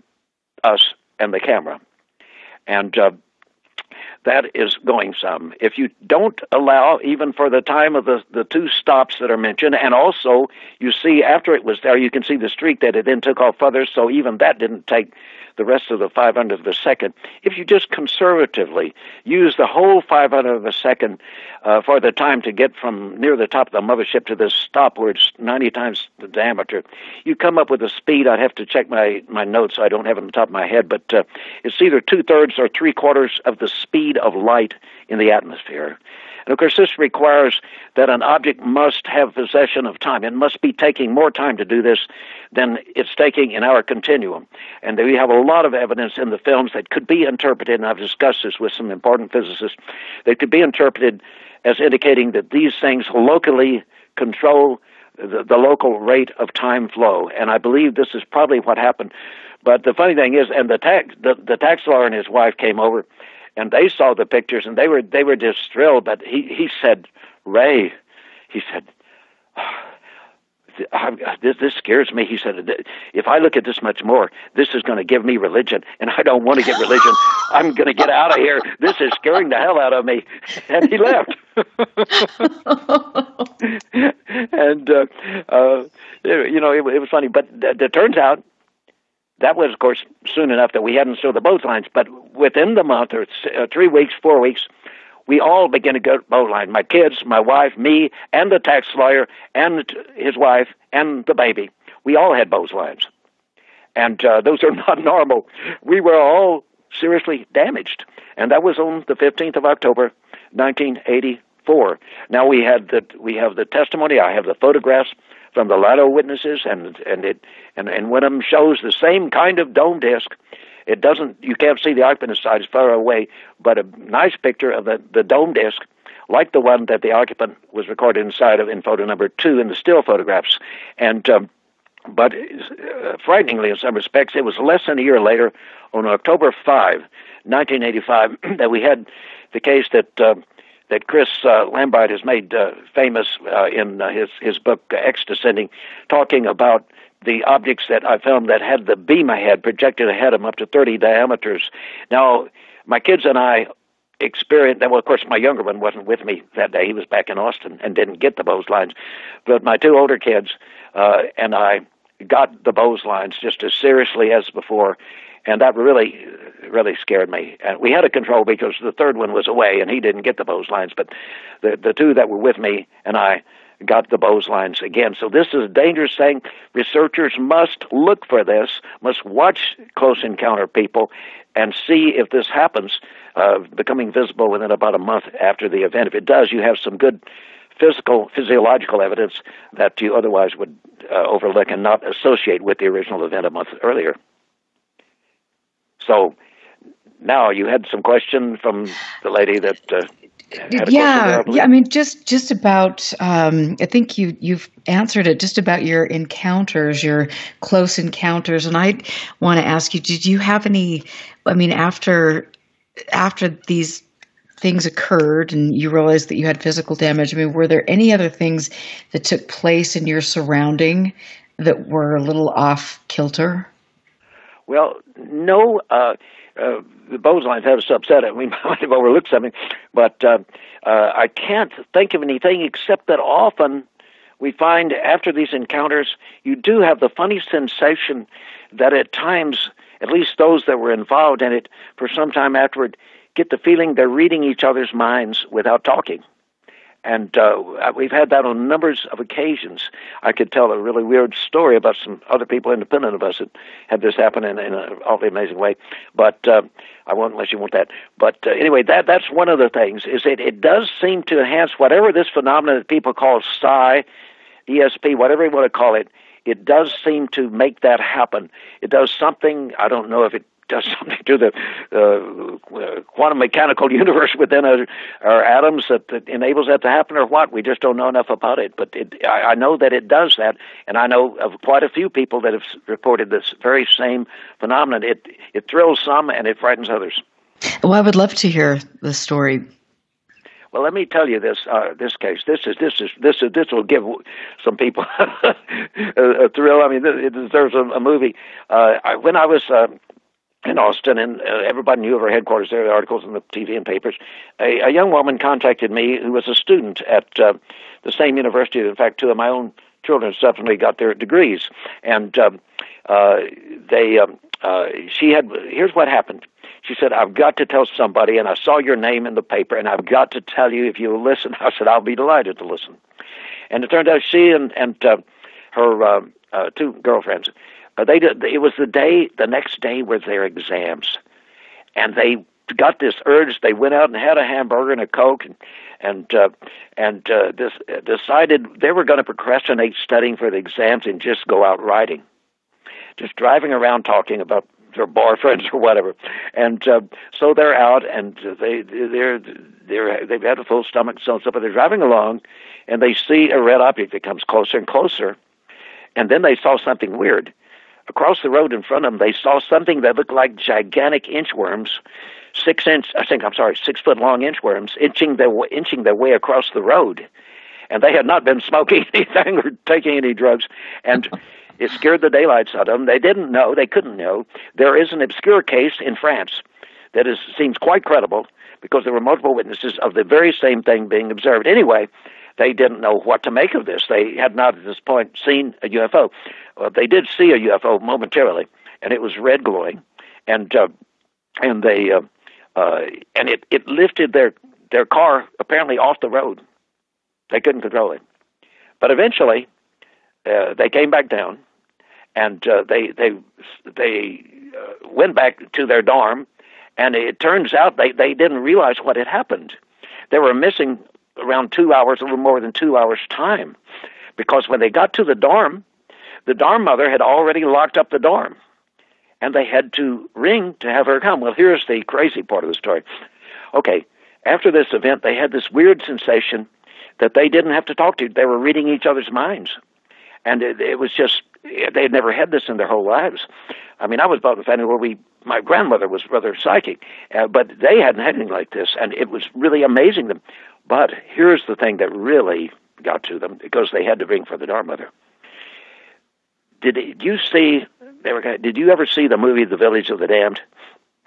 us and the camera. And that is going some. If you don't allow, even for the time of the two stops that are mentioned, and also you see after it was there, you can see the streak that it then took off further, so even that didn't take the rest of the 500th of a second. If you just conservatively use the whole 500th of a second for the time to get from near the top of the mothership to this stop where it's 90 times the diameter, you come up with a speed. I'd have to check my notes. I don't have it on the top of my head, but it's either 2/3 or 3/4 of the speed of light in the atmosphere. And, of course, this requires that an object must have possession of time. It must be taking more time to do this than it's taking in our continuum. And we have a lot of evidence in the films that could be interpreted, and I've discussed this with some important physicists, that could be interpreted as indicating that these things locally control the local rate of time flow. And I believe this is probably what happened. But the funny thing is, and the tax lawyer and his wife came over, and they saw the pictures, and they were just thrilled. But he said, Ray, he said, this scares me. He said, if I look at this much more, this is going to give me religion, and I don't want to get religion. I'm going to get out of here. This is scaring the hell out of me. And he left. And, it was funny. But it turns out, that was, of course, soon enough that we hadn't sold the boat lines. But within the month, or 3 weeks, 4 weeks, we all began to go boat line. My kids, my wife, me, and the tax lawyer, and his wife, and the baby. We all had boat lines. And those are not normal. We were all seriously damaged. And that was on the 15th of October, 1984. Now we have the testimony. I have the photographs from the LATO witnesses, and one of them shows the same kind of dome disc. It doesn't, you can't see the occupant side, it's far away, but a nice picture of the dome disc, like the one that the occupant was recorded inside of in photo number 2 in the still photographs. And but frighteningly in some respects, it was less than a year later, on October 5, 1985, that we had the case that Chris Lambert has made famous in his book X Descending, talking about the objects that I filmed that had the beam ahead projected ahead of them up to 30 diameters. Now, my kids and I experienced, well, of course, my younger one wasn't with me that day. He was back in Austin and didn't get the Bose lines. But my two older kids and I got the Bose lines just as seriously as before, and that really scared me. And we had a control because the third one was away, and he didn't get the Bose lines. But the two that were with me and I got the Bose lines again. So this is a dangerous thing. Researchers must look for this, must watch close encounter people, and see if this happens, becoming visible within about a month after the event. If it does, you have some good physiological evidence that you otherwise would overlook and not associate with the original event a month earlier. So now you had some question from the lady that Yeah, I mean, just about. I think you've answered it. Just about your encounters, your close encounters, and I want to ask you: did you have any? I mean, after these things occurred and you realized that you had physical damage, I mean, were there any other things that took place in your surrounding that were a little off kilter? Well, no. The Bose lines had us upset. We might have overlooked something, but I can't think of anything except that often we find after these encounters, you do have the funny sensation that at times, at least those that were involved in it for some time afterward, get the feeling they're reading each other's minds without talking. And we've had that on numbers of occasions. I could tell a really weird story about some other people independent of us that had this happen in an awfully amazing way. But I won't unless you want that. But anyway, that's one of the things, is it does seem to enhance whatever this phenomenon that people call psi, ESP, whatever you want to call it, it does seem to make that happen. It does something, I don't know if it does something to the quantum mechanical universe within our atoms that enables that to happen, or what. We just don't know enough about it. But I know that it does that, and I know of quite a few people that have reported this very same phenomenon. It thrills some, and it frightens others. Well, I would love to hear the story. Well, let me tell you this case. This will give some people a thrill. I mean, it deserves a movie. When I was in Austin, and everybody knew of our headquarters there, the articles in the TV and papers, a young woman contacted me who was a student at the same university. In fact, two of my own children subsequently got their degrees. And here's what happened. She said, I've got to tell somebody, and I saw your name in the paper, and I've got to tell you if you'll listen. I said, I'll be delighted to listen. And it turned out she and her two girlfriends, it was the next day was their exams, and they got this urge. They went out and had a hamburger and a Coke, and decided they were going to procrastinate studying for the exams and just go out riding, just driving around talking about their boyfriends or whatever. And so they're out, and they've had a full stomach, so but they're driving along, and they see a red object that comes closer and closer, and then they saw something weird. Across the road in front of them, they saw something that looked like gigantic inchworms, 6 foot long inchworms, inching their way across the road. And they had not been smoking anything or taking any drugs. And it scared the daylights out of them. They couldn't know. There is an obscure case in France that seems quite credible because there were multiple witnesses of the very same thing being observed. Anyway, they didn't know what to make of this. They had not at this point seen a UFO. They did see a UFO momentarily, and it was red glowing, and it lifted their car apparently off the road. They couldn't control it, but eventually they came back down, and they went back to their dorm, and it turns out they didn't realize what had happened. They were missing around 2 hours, a little more than 2 hours' time, because when they got to the dorm mother had already locked up the dorm, and they had to ring to have her come. Well, here's the crazy part of the story. Okay, after this event, they had this weird sensation that they didn't have to talk to. They were reading each other's minds, and it was just, they had never had this in their whole lives. I mean, I was about in a family where my grandmother was rather psychic, but they hadn't had anything like this, and it was really amazing them. But here's the thing that really got to them, because they had to ring for the dorm mother. Did you see? Did you ever see the movie The Village of the Damned?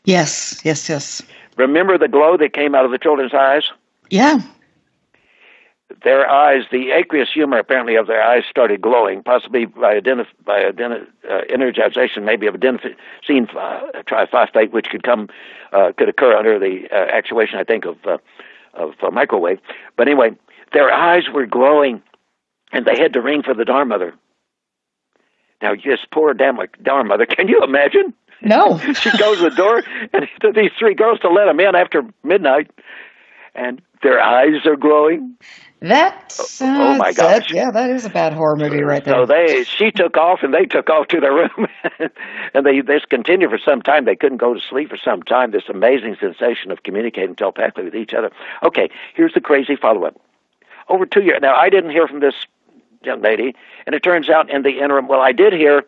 Yes. Remember the glow that came out of the children's eyes? Yeah. Their eyes, the aqueous humor apparently of their eyes started glowing, possibly by energization, maybe of adenosine triphosphate, which could occur under the actuation, I think, of microwave. But anyway, their eyes were glowing, and they had to ring for the Dharma Mother. Now, this poor Dharma Mother, can you imagine? No. She goes to the door, and these three girls to let them in after midnight, and their eyes are glowing. That's oh my gosh! That is a bad horror movie right there. So she took off, and they took off to their room, and this continued for some time. They couldn't go to sleep for some time. This amazing sensation of communicating telepathically with each other. Okay, here's the crazy follow-up. Over 2 years now, I didn't hear from this young lady, and it turns out in the interim, well, I did hear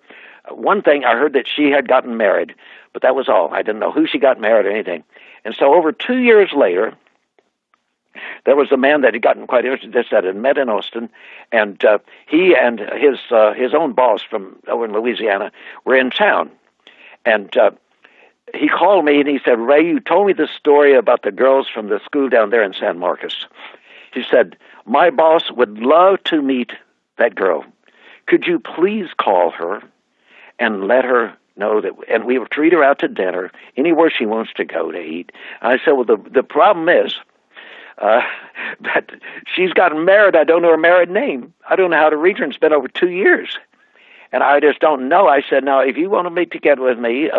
one thing. I heard that she had gotten married, but that was all. I didn't know who she got married or anything. And so over 2 years later, there was a man that had gotten quite interested in this that had met in Austin, and he and his own boss from over in Louisiana were in town. And he called me and he said, "Ray, you told me the story about the girls from the school down there in San Marcos." He said, "My boss would love to meet that girl. Could you please call her and let her know that, and we will treat her out to dinner anywhere she wants to go to eat." I said, "Well, the problem is that she's gotten married. I don't know her married name. I don't know how to reach her. And it's been over 2 years. And I just don't know." I said, "Now, if you want to meet together with me,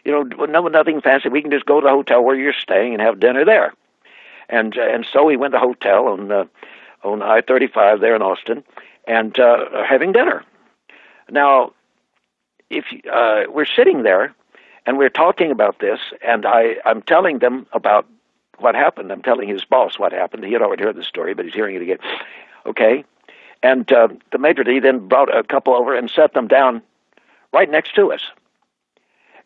nothing fancy. We can just go to the hotel where you're staying and have dinner there." And so we went to the hotel on I-35 there in Austin and having dinner. Now, if we're sitting there and we're talking about this, and I'm telling them about what happened. I'm telling his boss what happened. He had already heard the story, but he's hearing it again. Okay. And the maitre d' then brought a couple over and set them down right next to us.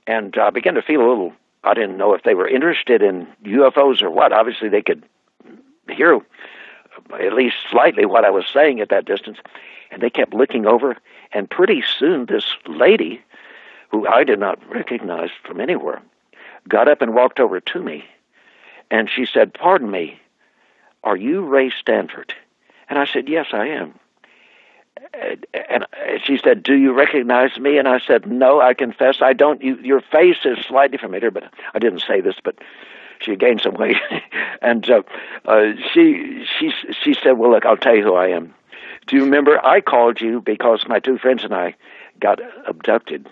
And I began to feel a little, I didn't know if they were interested in UFOs or what. Obviously, they could hear at least slightly what I was saying at that distance. And they kept looking over. And pretty soon, this lady, who I did not recognize from anywhere, got up and walked over to me. And she said, "Pardon me, are you Ray Stanford?" And I said, "Yes, I am." And she said, "Do you recognize me?" And I said, "No, I confess I don't. Your face is slightly familiar," but I didn't say this, but she gained some weight. And she said, "Well, look, I'll tell you who I am. Do you remember I called you because my two friends and I got abducted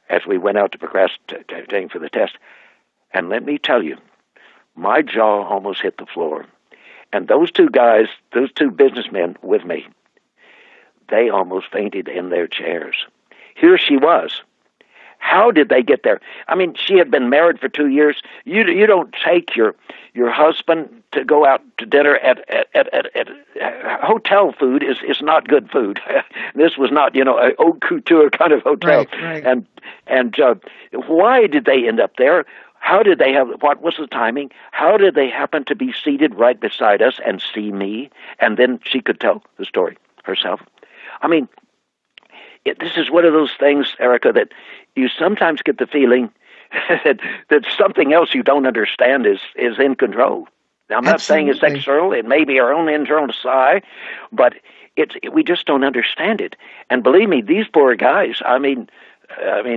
as we went out to procrastinating for the test? And let me tell you, my jaw almost hit the floor. And those two guys, those two businessmen with me, they almost fainted in their chairs. Here she was. How did they get there? I mean, she had been married for 2 years. You don't take your husband to go out to dinner at hotel food is not good food. This was not, a haute couture kind of hotel. Right. And why did they end up there? How did they what was the timing? How did they happen to be seated right beside us and see me? And then she could tell the story herself. I mean, this is one of those things, Erica, that you sometimes get the feeling that something else you don't understand is in control. Now, I'm not saying it's external. It may be our own internal sigh, but we just don't understand it. And believe me, these poor guys, I mean,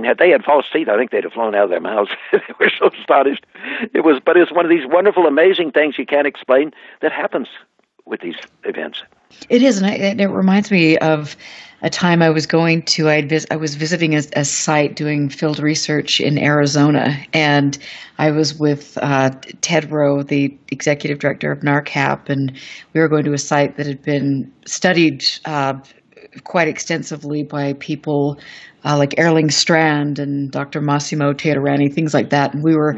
had they had false teeth, I think they'd have flown out of their mouths. They were so astonished. But it's one of these wonderful, amazing things you can't explain that happens with these events. It is, and it reminds me of a time I was going to. I was visiting a site doing field research in Arizona, and I was with Ted Rowe, the executive director of NARCAP, and we were going to a site that had been studied quite extensively by people like Erling Strand and Dr. Massimo Teodoranti, things like that. And we were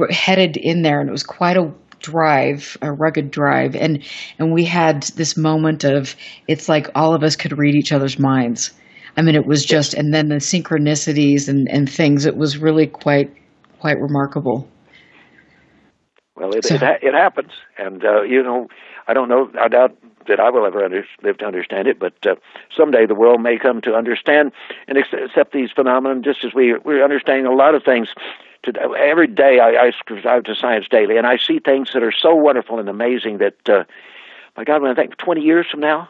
headed in there, and it was quite a rugged drive. And we had this moment of, it's like all of us could read each other's minds. I mean, it was just, and then the synchronicities and things, it was really quite remarkable. Well, it happens. And, I don't know. I doubt that I will ever live to understand it, but someday the world may come to understand and accept these phenomena just as we're understanding a lot of things. Every day I strive to science daily, and I see things that are so wonderful and amazing that, my God, when I think 20 years from now,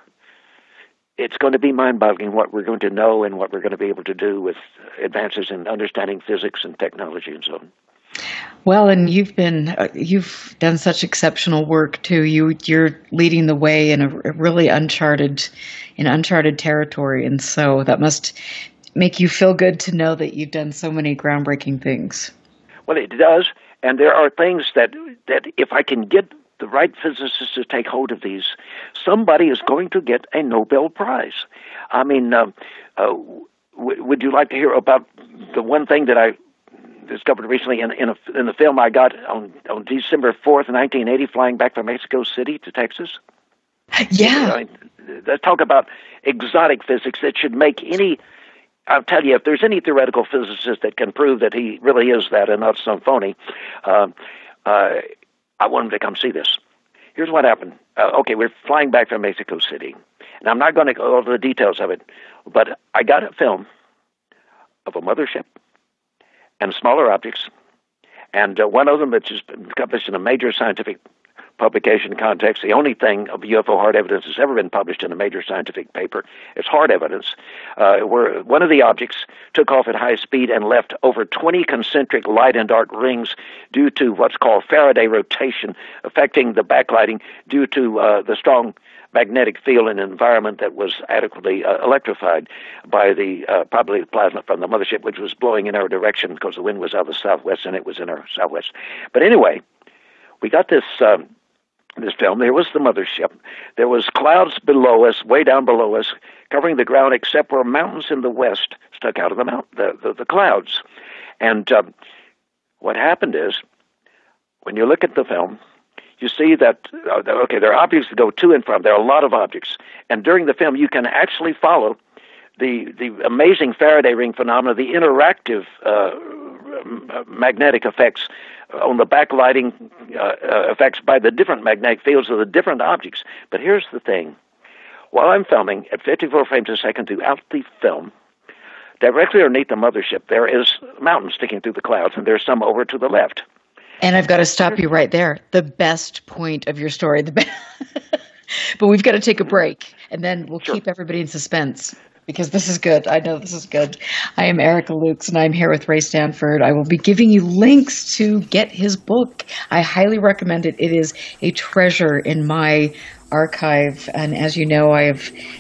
it's going to be mind-boggling what we're going to know and what we're going to be able to do with advances in understanding physics and technology and so on. Well, and you've done such exceptional work too. You're leading the way in a really uncharted territory, and so that must make you feel good to know that you've done so many groundbreaking things. Well, it does, and there are things that if I can get the right physicists to take hold of these, somebody is going to get a Nobel Prize. I mean, would you like to hear about the one thing that I discovered recently in the film I got on December 4th, 1980, flying back from Mexico City to Texas? Yeah. Let's talk about exotic physics that should make any... I'll tell you, if there's any theoretical physicist that can prove that he really is that and not some phony, I want him to come see this. Here's what happened. Okay, we're flying back from Mexico City, and I'm not going to go over the details of it, but I got a film of a mothership and smaller objects, and one of them that's just been published in a major scientific publication context. The only thing of UFO hard evidence that's ever been published in a major scientific paper. It's hard evidence. Where one of the objects took off at high speed and left over 20 concentric light and dark rings due to what's called Faraday rotation, affecting the backlighting due to the strong magnetic field in an environment that was adequately electrified by the probably plasma from the mothership, which was blowing in our direction because the wind was out of the southwest and it was in our southwest. But anyway, we got this film. There was the mothership. There was clouds below us, way down below us, covering the ground, except where mountains in the west stuck out of the clouds. And what happened is, when you look at the film, you see that, there are objects that go to and from. There are a lot of objects. And during the film, you can actually follow the amazing Faraday ring phenomena, the interactive magnetic effects on the backlighting effects by the different magnetic fields of the different objects. But here's the thing. While I'm filming at 54 frames a second throughout the film, directly underneath the mothership, there is mountains sticking through the clouds, and there's some over to the left. And I've got to stop you right there. The best point of your story. But we've got to take a break, and then we'll keep everybody in suspense, because this is good. I know this is good. I am Erica Lukes, and I'm here with Ray Stanford. I will be giving you links to get his book. I highly recommend it. It is a treasure in my archive, and as you know, I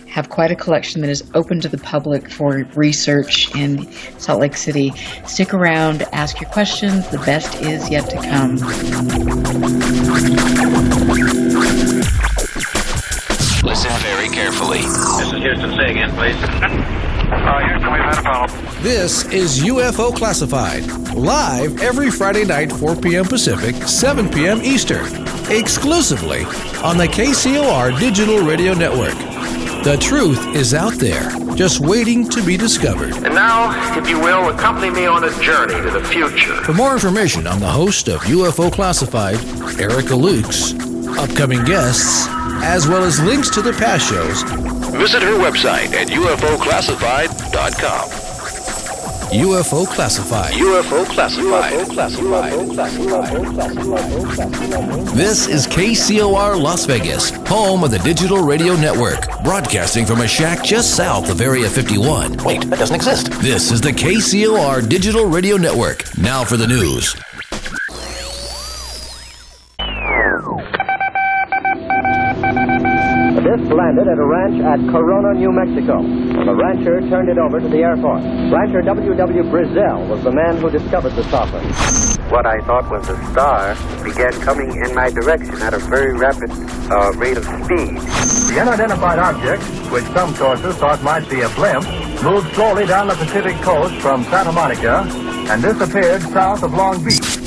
have quite a collection that is open to the public for research in Salt Lake City. Stick around, ask your questions. The best is yet to come. Listen very carefully. This is Houston. Say again, please. Houston, we've had a problem. This is UFO Classified, live every Friday night, 4 p.m. Pacific, 7 p.m. Eastern, exclusively on the KCOR Digital Radio Network. The truth is out there, just waiting to be discovered. And now, if you will, accompany me on a journey to the future. For more information on the host of UFO Classified, Erica Lukes, upcoming guests, as well as links to the past shows, visit her website at ufoclassified.com. UFO Classified. UFO Classified. This is KCOR Las Vegas, home of the Digital Radio Network, broadcasting from a shack just south of Area 51. Wait, that doesn't exist. This is the KCOR Digital Radio Network. Now for the news. This landed at a ranch at Corona, New Mexico. The rancher turned it over to the Air Force. Rancher W.W. Brazil was the man who discovered the saucer. What I thought was a star began coming in my direction at a very rapid rate of speed. The unidentified object, which some sources thought might be a blimp, moved slowly down the Pacific coast from Santa Monica and disappeared south of Long Beach.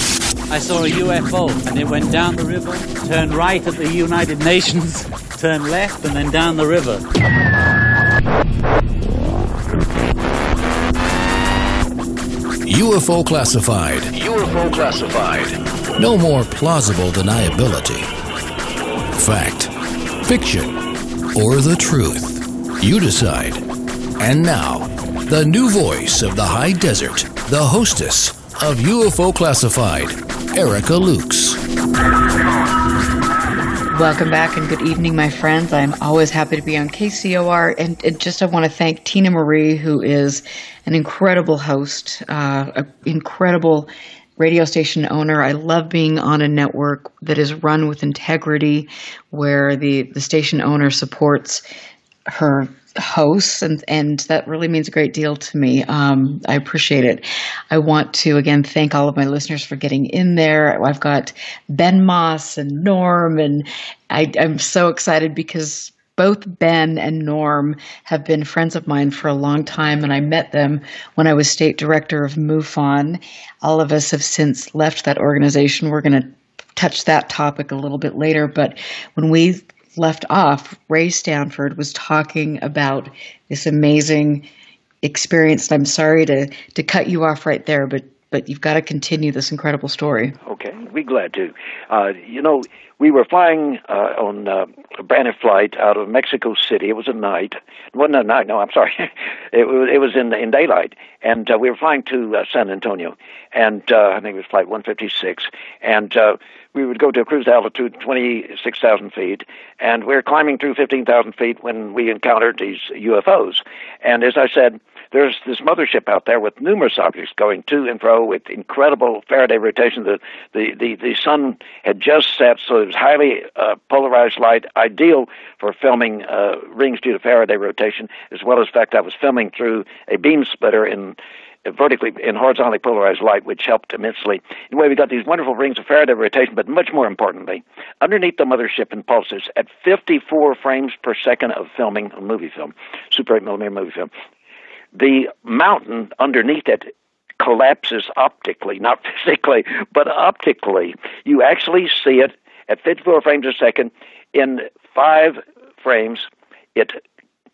I saw a UFO, and it went down the river, turned right at the United Nations, turned left, and then down the river. UFO Classified. UFO Classified. No more plausible deniability. Fact. fiction, or the truth? You decide. And now, the new voice of the high desert, the hostess of UFO Classified, Erica Lukes. Welcome back and good evening, my friends. I'm always happy to be on KCOR. And just I want to thank Tina Marie, who is an incredible host, an incredible radio station owner. I love being on a network that is run with integrity, where the station owner supports her hosts, and that really means a great deal to me. I appreciate it. I want to again thank all of my listeners for getting in there. I've got Ben Moss and Norm, and I'm so excited because both Ben and Norm have been friends of mine for a long time, and I met them when I was state director of MUFON. All of us have since left that organization. We're going to touch that topic a little bit later, but when we left off, Ray Stanford was talking about this amazing experience. I'm sorry to cut you off right there, but you've got to continue this incredible story. Okay, we're glad to. We were flying on a Braniff flight out of Mexico City. It was at night. It wasn't at night. No, I'm sorry. It was in daylight, and we were flying to San Antonio, and I think it was flight 156, and we would go to a cruise altitude 26,000 feet, and we were climbing through 15,000 feet when we encountered these UFOs. And as I said, there's this mothership out there with numerous objects going to and fro with incredible Faraday rotation. The sun had just set, so it was highly polarized light, ideal for filming rings due to Faraday rotation, as well as the fact I was filming through a beam splitter in horizontally polarized light, which helped immensely. Anyway, we got these wonderful rings of Faraday rotation, but much more importantly, underneath the mothership in pulses at 54 frames per second of filming a movie film, Super 8mm movie film, the mountain underneath it collapses optically, not physically, but optically. You actually see it at 54 frames a second. In 5 frames, it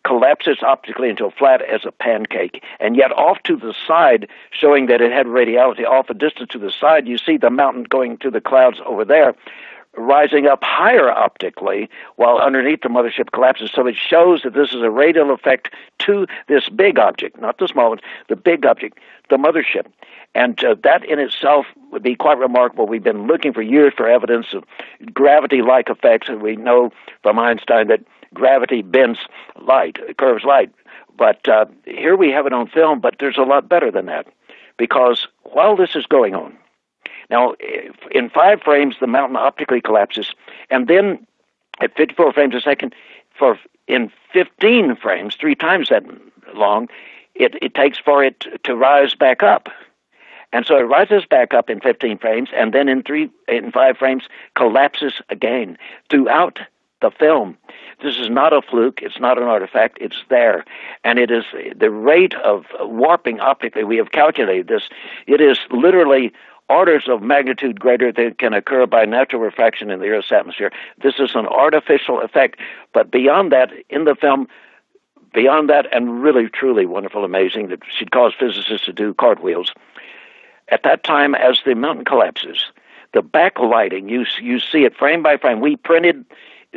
collapses optically into a flat as a pancake, and yet off to the side, showing that it had radiality, off a distance to the side, you see the mountain going to the clouds over there, rising up higher optically, while underneath the mothership collapses. So it shows that this is a radial effect to this big object, not the small one, the big object, the mothership. And that in itself would be quite remarkable. We've been looking for years for evidence of gravity-like effects, and we know from Einstein that gravity bends light, curves light. But here we have it on film, but there's a lot better than that. Because while this is going on, now in 5 frames, the mountain optically collapses, and then at 54 frames a second, in 15 frames, 3 times that long, it takes for it to rise back up. And so it rises back up in 15 frames, and then in 5 frames, collapses again throughout the film. This is not a fluke. It's not an artifact. It's there. And it is the rate of warping optically. We have calculated this. It is literally orders of magnitude greater than can occur by natural refraction in the Earth's atmosphere. This is an artificial effect. But beyond that, in the film, beyond that, and really, truly wonderful, amazing, that should cause physicists to do cartwheels. At that time, as the mountain collapses, the backlighting, you see it frame by frame. We printed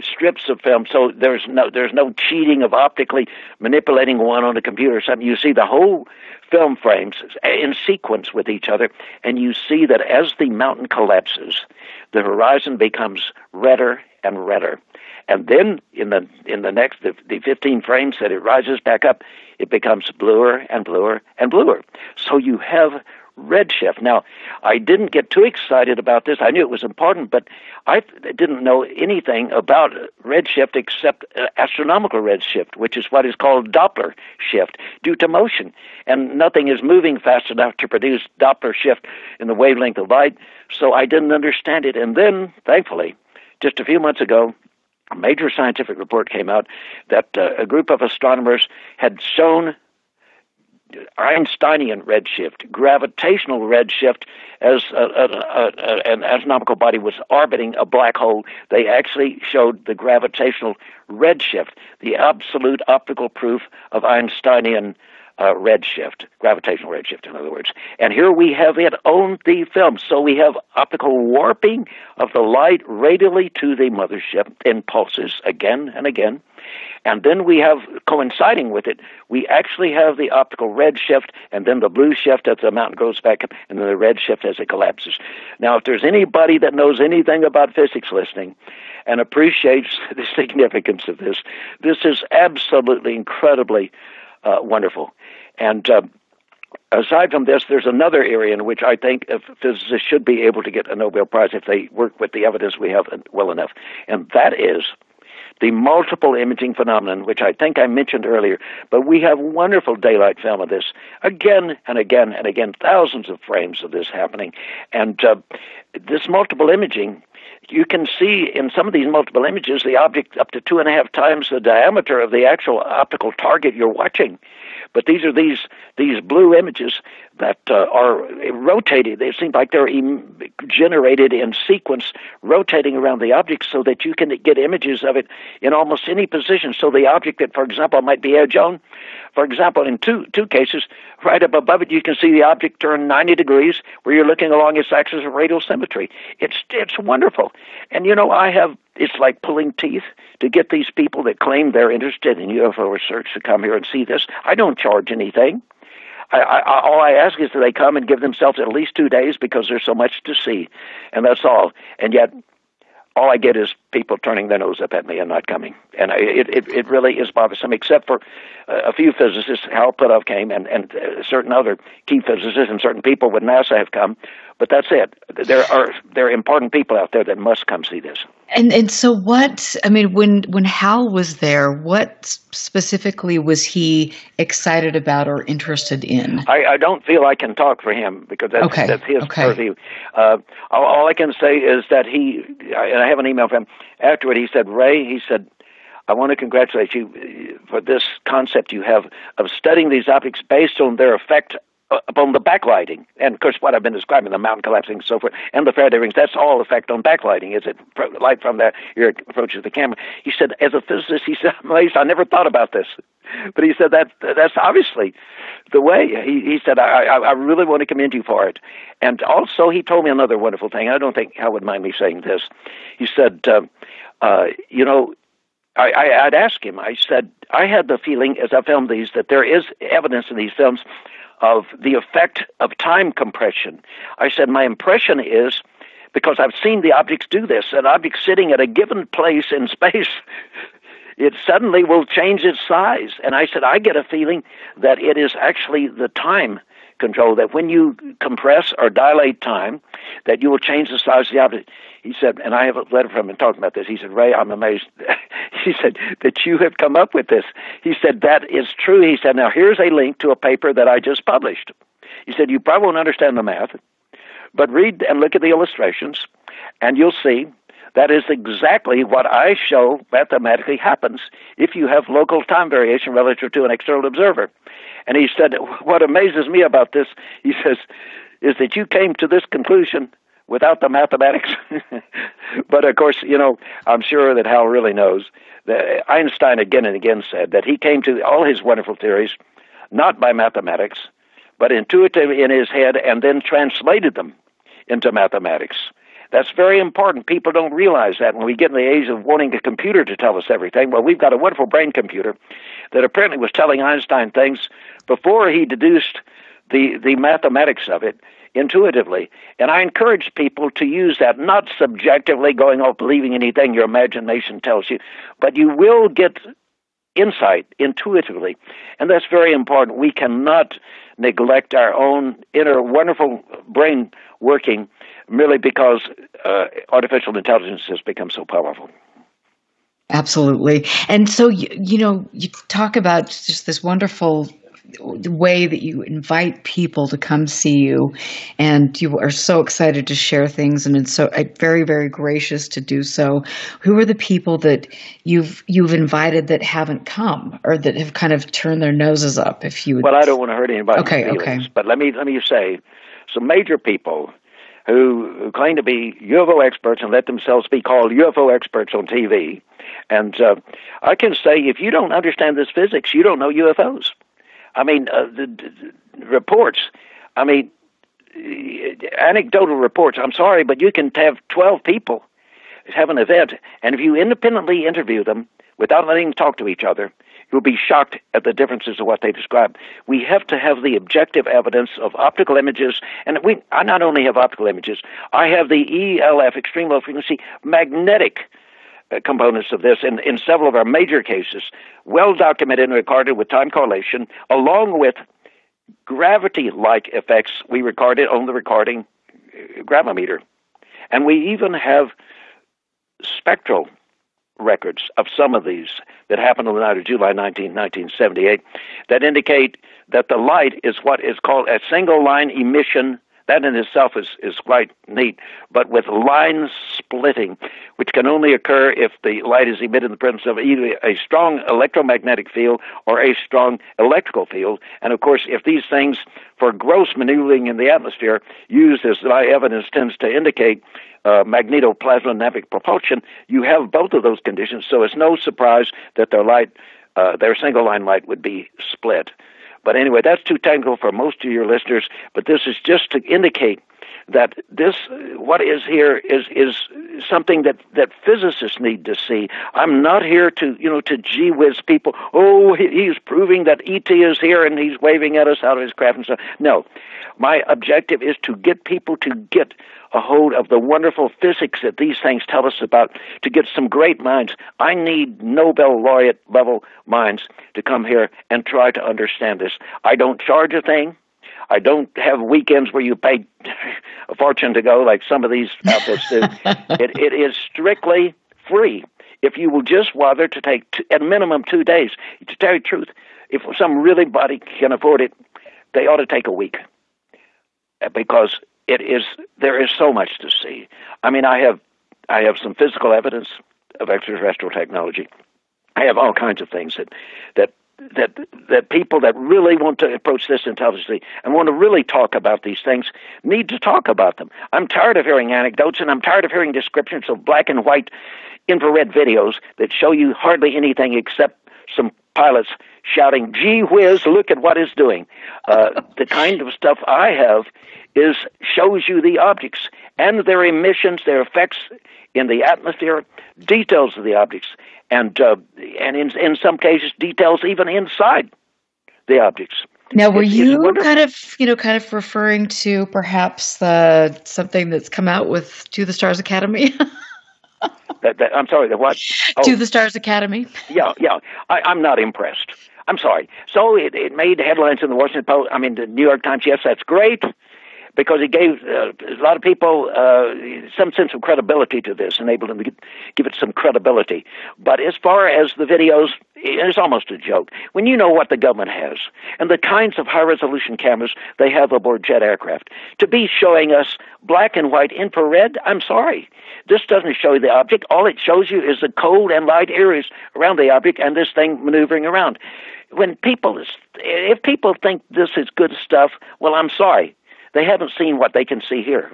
strips of film, so there's no cheating of optically manipulating one on a computer or something. You see the whole film frames in sequence with each other, and you see that as the mountain collapses, the horizon becomes redder and redder. And then in the next the 15 frames that it rises back up, it becomes bluer and bluer and bluer. So you have redshift. Now, I didn't get too excited about this. I knew it was important, but I didn't know anything about redshift except astronomical redshift, which is what is called Doppler shift due to motion. And nothing is moving fast enough to produce Doppler shift in the wavelength of light, so I didn't understand it. And then, thankfully, just a few months ago, a major scientific report came out that a group of astronomers had shown Einsteinian redshift, gravitational redshift, as an astronomical body was orbiting a black hole. They actually showed the gravitational redshift, the absolute optical proof of Einsteinian redshift, gravitational redshift, in other words. And here we have it on the film. So we have optical warping of the light radially to the mothership in pulses again and again. And then we have, coinciding with it, we actually have the optical redshift and then the blue shift as the mountain goes back up, and then the redshift as it collapses. Now, if there's anybody that knows anything about physics listening and appreciates the significance of this, this is absolutely incredibly wonderful. And aside from this, there's another area in which I think physicists should be able to get a Nobel Prize if they work with the evidence we have well enough, and that is the multiple imaging phenomenon, which I think I mentioned earlier. But we have wonderful daylight film of this again and again and again, thousands of frames of this happening. And this multiple imaging, you can see in some of these multiple images the object up to 2.5 times the diameter of the actual optical target you're watching. But these are these blue images that are rotated. They seem like they're generated in sequence, rotating around the object so that you can get images of it in almost any position. So the object that, for example, might be edge on, for example, in two cases, right up above it, you can see the object turn 90 degrees where you're looking along its axis of radial symmetry. It's wonderful. And, it's like pulling teeth to get these people that claim they're interested in UFO research to come here and see this. I don't charge anything. All I ask is that they come and give themselves at least 2 days because there's so much to see, and that's all. And yet, all I get is people turning their nose up at me and not coming. And it really is bothersome, except for a few physicists. Hal Puthoff came, and certain other key physicists and certain people with NASA have come. But that's it. There are important people out there that must come see this. And so when Hal was there, what specifically was he excited about or interested in? I don't feel I can talk for him because that's his purview. All I can say is that and I have an email from him afterward, he said, Ray, he said, I want to congratulate you for this concept you have of studying these objects based on their effect upon the backlighting. And, of course, what I've been describing, the mountain collapsing and so forth, and the Faraday rings, that's all effect on backlighting. Is it light from your approach to the camera? He said, as a physicist, he said, I'm amazed, I never thought about this. But he said that's obviously the way. He said, I really want to commend you for it. And also, he told me another wonderful thing. I don't think Hal would mind me saying this. He said, I'd ask him, I said, I had the feeling as I filmed these that there is evidence in these films of the effect of time compression. I said, my impression is, because I've seen the objects do this, an object sitting at a given place in space, it suddenly will change its size. And I said, I get a feeling that it is actually the time control, that when you compress or dilate time, that you will change the size of the object. He said, and I have a letter from him talking about this. He said, Ray, I'm amazed. He said, that you have come up with this. He said, that is true. He said, now here's a link to a paper that I just published. He said, you probably won't understand the math, but read and look at the illustrations, and you'll see that is exactly what I show mathematically happens if you have local time variation relative to an external observer. And he said, what amazes me about this, he says, is that you came to this conclusion without the mathematics. But, of course, I'm sure that Hal really knows that Einstein again and again said that he came to all his wonderful theories not by mathematics, but intuitively in his head and then translated them into mathematics. That's very important. People don't realize that when we get in the age of wanting a computer to tell us everything. Well, we've got a wonderful brain computer that apparently was telling Einstein things before he deduced the mathematics of it intuitively. And I encourage people to use that, not subjectively going off believing anything your imagination tells you, but you will get insight intuitively. And that's very important. We cannot neglect our own inner wonderful brain working merely because artificial intelligence has become so powerful. Absolutely. And so, you talk about just this wonderful way that you invite people to come see you, and you are so excited to share things, and it's so very, very gracious to do so. Who are the people that you've invited that haven't come, or that have kind of turned their noses up? If you would... Well, I don't want to hurt anybody's feelings, but let me say some major people who claim to be UFO experts and let themselves be called UFO experts on TV. And I can say, if you don't understand this physics, you don't know UFOs. I mean, the reports. I mean, anecdotal reports. I'm sorry, but you can have 12 people have an event, and if you independently interview them without letting them talk to each other, you'll be shocked at the differences of what they describe. We have to have the objective evidence of optical images, and I not only have optical images, I have the ELF, extreme low frequency, magnetic components of this in several of our major cases, well documented and recorded with time correlation, along with gravity-like effects we recorded on the recording gravimeter. And we even have spectral records of some of these that happened on the night of July 19, 1978, that indicate that the light is what is called a single-line emission. That in itself is quite neat, but with line splitting, which can only occur if the light is emitted in the presence of either a strong electromagnetic field or a strong electrical field. And of course, if these things, for gross maneuvering in the atmosphere, used as my evidence tends to indicate, magnetoplasmogenic propulsion, you have both of those conditions, so it's no surprise that their single-line light would be split. But anyway, that's too technical for most of your listeners, but this is just to indicate that this, what is here is something that physicists need to see. I'm not here to gee whiz people, he's proving that ET is here and he's waving at us out of his craft and stuff. No, my objective is to get people to get a hold of the wonderful physics that these things tell us about, to get some great minds. I need Nobel laureate level minds to come here and try to understand this. I don't charge a thing. I don't have weekends where you pay a fortune to go like some of these outfits do. It is strictly free. If you will just bother to take, at minimum, 2 days. To tell you the truth, if some really body can afford it, they ought to take a week. Because there is so much to see. I mean, I have some physical evidence of extraterrestrial technology. I have all kinds of things that people that really want to approach this intelligently and want to really talk about these things need to talk about them. I'm tired of hearing anecdotes, and I'm tired of hearing descriptions of black and white infrared videos that show you hardly anything except some pilots shouting, "Gee whiz, look at what it's doing." The kind of stuff I have shows you the objects and their emissions, their effects in the atmosphere, details of the objects, and in some cases details even inside the objects. Now, were you kind of referring to perhaps something that's come out with To the Stars Academy? I'm sorry, the what? To the Stars Academy. Yeah. I'm not impressed. I'm sorry. So it made headlines in the Washington Post. I mean, the New York Times. Yes, that's great, because it gave a lot of people some sense of credibility to this, enabled them to give it some credibility. But as far as the videos, it's almost a joke. When you know what the government has and the kinds of high-resolution cameras they have aboard jet aircraft, to be showing us black and white infrared, I'm sorry. This doesn't show you the object. All it shows you is the cold and light areas around the object and this thing maneuvering around. If people think this is good stuff, well, I'm sorry. They haven't seen what they can see here.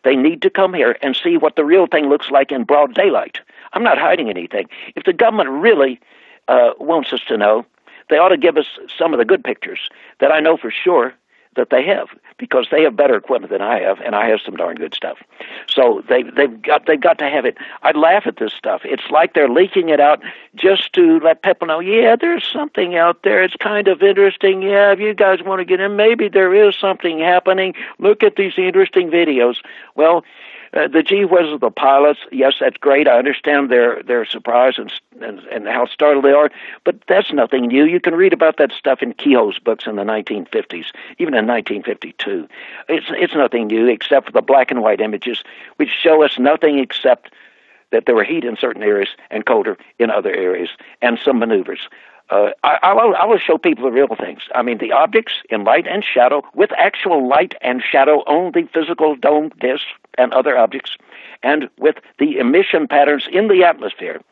They need to come here and see what the real thing looks like in broad daylight. I'm not hiding anything. If the government really wants us to know, they ought to give us some of the good pictures that I know for sure that they have, because they have better equipment than I have, and I have some darn good stuff. So they've got to have it. I'd laugh at this stuff. It's like they're leaking it out just to let people know, yeah, there's something out there. It's kind of interesting. Yeah, if you guys want to get in, maybe there is something happening. Look at these interesting videos. Well, the gee whiz of the pilots, yes, that's great. I understand their surprise and how startled they are, but that's nothing new. You can read about that stuff in Keogh's books in the 1950s, even in 1952. It's nothing new except for the black and white images, which show us nothing except that there were heat in certain areas and colder in other areas, and some maneuvers. I will show people the real things. I mean, the objects in light and shadow, with actual light and shadow on the physical dome disk and other objects, and with the emission patterns in the atmosphere,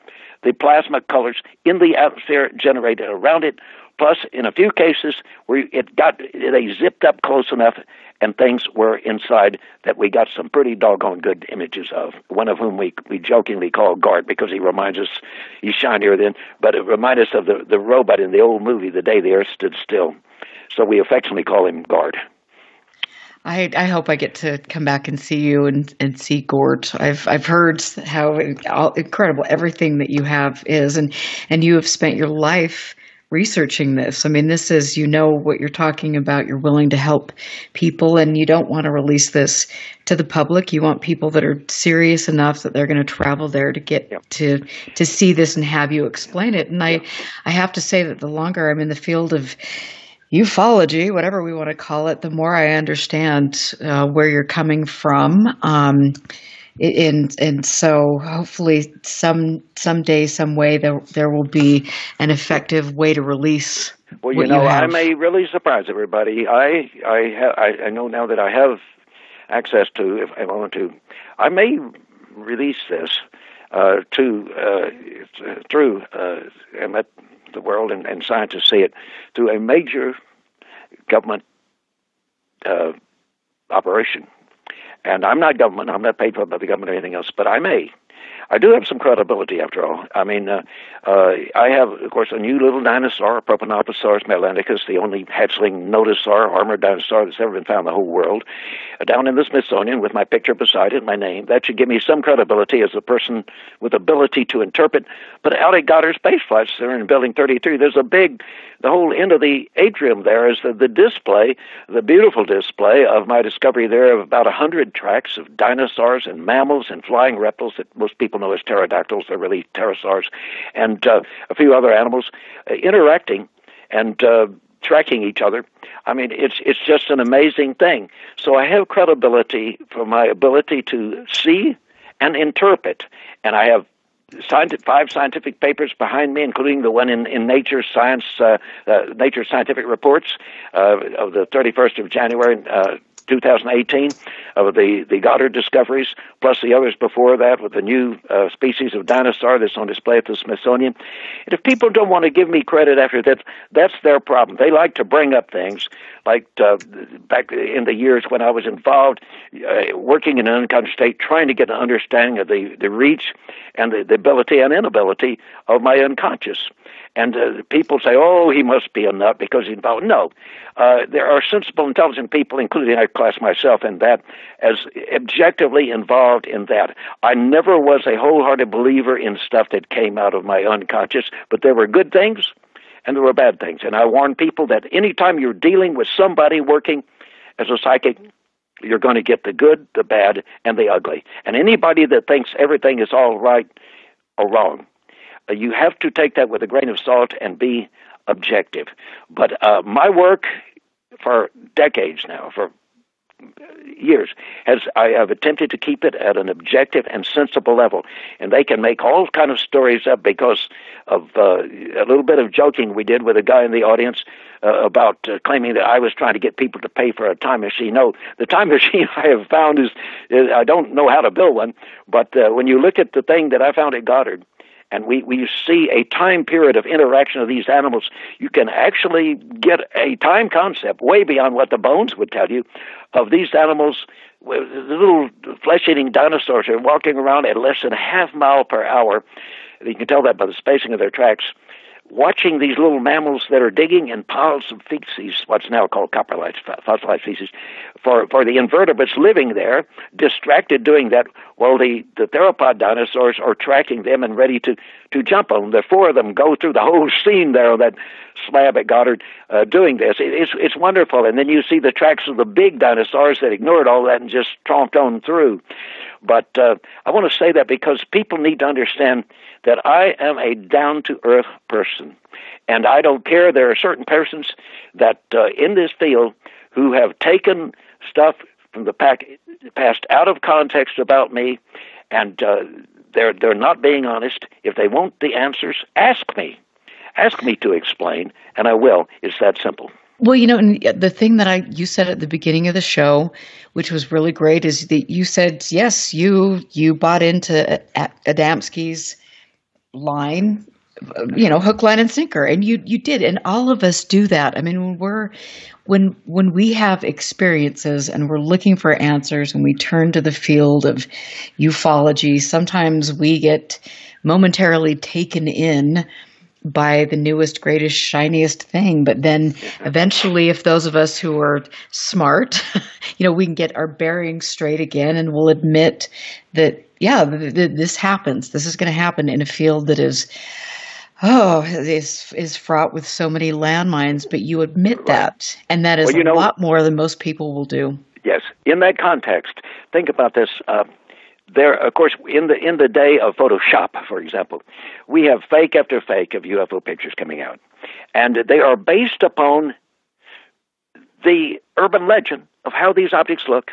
the plasma colors in the atmosphere generated around it, Plus, in a few cases where they zipped up close enough and things were inside that we got some pretty doggone good images of, one of whom we jokingly call Gart because he reminds us, he's shinier than, but it reminds us of the robot in the old movie, The Day the Earth Stood Still. So we affectionately call him Gart. I hope I get to come back and see you and see Gort. I've heard how incredible everything that you have is, and you have spent your life researching this. I mean, this is, you know what you're talking about. You're willing to help people, and you don't want to release this to the public. You want people that are serious enough that they're going to travel there to get to see this and have you explain it. And I have to say that the longer I'm in the field of ufology, whatever we want to call it, the more I understand where you're coming from. And so hopefully someday, some way, there will be an effective way to release. Well, you know, I may really surprise everybody. I know now that I have access to, if I want to, I may release this through and let the world and scientists see it, through a major government operation. And I'm not government. I'm not paid for by the government or anything else, but I may. I do have some credibility, after all. I mean, I have, of course, a new little dinosaur, Propanoposaurus melanticus, the only hatchling nodosaur, armored dinosaur that's ever been found in the whole world, down in the Smithsonian with my picture beside it, my name. That should give me some credibility as a person with ability to interpret. But out at Goddard Space Flight Center in Building 33, there's the whole end of the atrium there is the display, the beautiful display of my discovery there of about 100 tracks of dinosaurs and mammals and flying reptiles that most people know as pterodactyls. They're really pterosaurs, and a few other animals interacting and tracking each other. I mean, it's just an amazing thing. So I have credibility for my ability to see and interpret, and I have 5 scientific papers behind me, including the one in Nature Science, Nature Scientific Reports of the 31st of January, 2018, of the Goddard discoveries, plus the others before that with the new species of dinosaur that's on display at the Smithsonian. And if people don't want to give me credit after that, that's their problem. They like to bring up things like back in the years when I was involved working in an unconscious state, trying to get an understanding of the reach and the ability and inability of my unconscious. And people say, oh, he must be a nut because he's involved. No, there are sensible, intelligent people, including I class myself in that, as objectively involved in that. I never was a wholehearted believer in stuff that came out of my unconscious, but there were good things and there were bad things. And I warn people that anytime you're dealing with somebody working as a psychic, you're going to get the good, the bad, and the ugly. And anybody that thinks everything is all right or wrong, you have to take that with a grain of salt and be objective. But my work for decades now, for years, I have attempted to keep it at an objective and sensible level. And they can make all kind of stories up because of a little bit of joking we did with a guy in the audience about claiming that I was trying to get people to pay for a time machine. No, the time machine I have found is I don't know how to build one, but when you look at the thing that I found at Goddard, and we see a time period of interaction of these animals, you can actually get a time concept way beyond what the bones would tell you of these animals. The little flesh-eating dinosaurs are walking around at less than a half mile per hour. You can tell that by the spacing of their tracks. Watching these little mammals that are digging in piles of feces, what's now called coprolites, fossilized feces, for the invertebrates living there, distracted doing that, while the theropod dinosaurs are tracking them and ready to jump on them. The 4 of them go through the whole scene there on that slab at Goddard doing this. It's wonderful. And then you see the tracks of the big dinosaurs that ignored all that and just tromped on through. But I want to say that because people need to understand that I am a down-to-earth person. And I don't care. There are certain persons that in this field who have taken stuff from the past out of context about me, and they're not being honest. If they want the answers, ask me. Ask me to explain, and I will. It's that simple. Well, you know, and the thing that you said at the beginning of the show, which was really great, is that you said, yes, you bought into Adamski's line hook, line, and sinker. And you did, and all of us do that. I mean, when we have experiences and we're looking for answers and we turn to the field of ufology, sometimes we get momentarily taken in by the newest, greatest, shiniest thing. But then eventually, if those of us who are smart, we can get our bearings straight again, and we'll admit that, this happens. This is going to happen in a field that is fraught with so many landmines, but you admit that. And that is a lot more than most people will do. Yes. In that context, think about this. There, of course, in the day of Photoshop, for example, we have fake after fake of UFO pictures coming out. And they are based upon the urban legend of how these objects look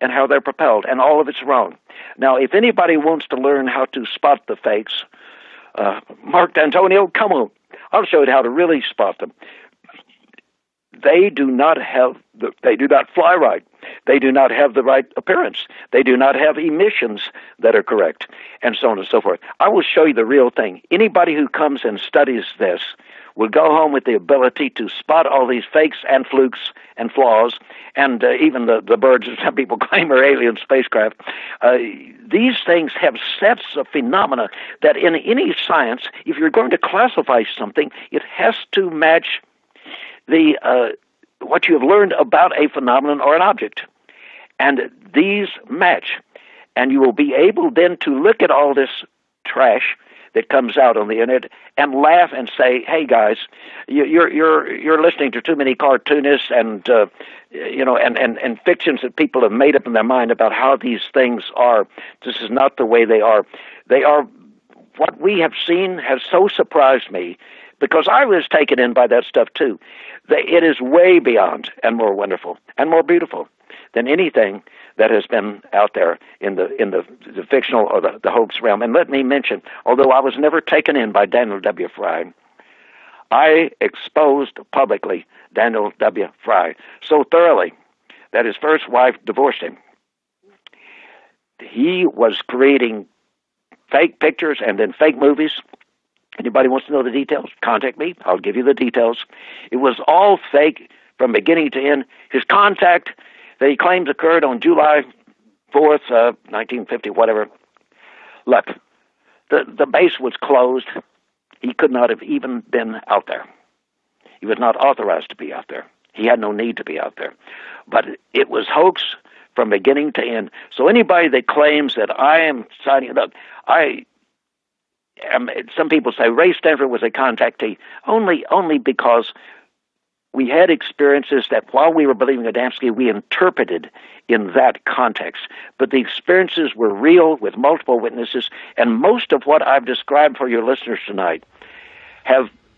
and how they're propelled, and all of it's wrong. Now, if anybody wants to learn how to spot the fakes, Mark D'Antonio, come on. I'll show you how to really spot them. They do not fly right. They do not have the right appearance. They do not have emissions that are correct, and so on and so forth. I will show you the real thing. Anybody who comes and studies this will go home with the ability to spot all these fakes and flukes and flaws, and even the birds that some people claim are alien spacecraft. These things have sets of phenomena that in any science, if you're going to classify something, it has to match what you have learned about a phenomenon or an object. And these match. And you will be able then to look at all this trash that comes out on the internet and laugh and say, "Hey guys, you're listening to too many cartoonists and and fictions that people have made up in their mind about how these things are. This is not the way they are. They are what we have seen has so surprised me." Because I was taken in by that stuff too. It is way beyond and more wonderful and more beautiful than anything that has been out there in the fictional or the hoax realm. And let me mention, although I was never taken in by Daniel W. Fry, I exposed publicly Daniel W. Fry so thoroughly that his first wife divorced him. He was creating fake pictures and then fake movies. Anybody wants to know the details? Contact me. I'll give you the details. It was all fake from beginning to end. His contact that he claims occurred on July 4th, 1950, whatever. Look, the base was closed. He could not have even been out there. He was not authorized to be out there. He had no need to be out there. But it was hoax from beginning to end. So anybody that claims that I am signing up, some people say Ray Stanford was a contactee only because we had experiences that while we were believing Adamski, we interpreted in that context. But the experiences were real with multiple witnesses, and most of what I've described for your listeners tonight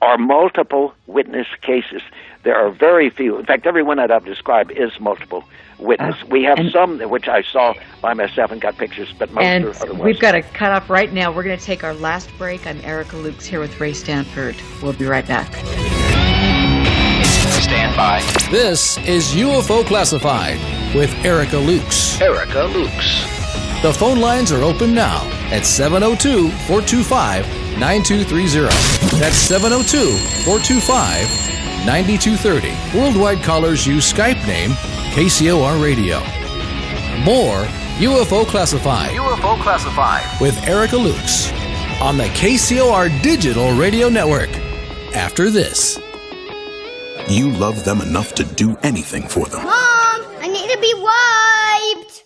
are multiple witness cases. There are very few. In fact, every one that I've described is multiple witness. We have some which I saw by myself and got pictures, but most are otherwise. We've got to cut off right now. We're going to take our last break. I'm Erica Lukes here with Ray Stanford. We'll be right back. Stand by. This is UFO Classified with Erica Lukes. Erica Lukes. The phone lines are open now at 702-425-9230. That's 702-425-9230. Worldwide callers use Skype name KCOR Radio. More UFO Classified. UFO Classified. With Erica Lukes on the KCOR Digital Radio Network. After this. You love them enough to do anything for them. Mom, I need to be wiped.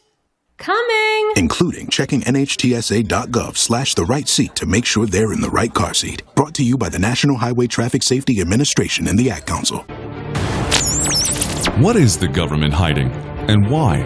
Coming. Including checking NHTSA.gov/the-right-seat to make sure they're in the right car seat. Brought to you by the National Highway Traffic Safety Administration and the Ad Council. What is the government hiding, and why?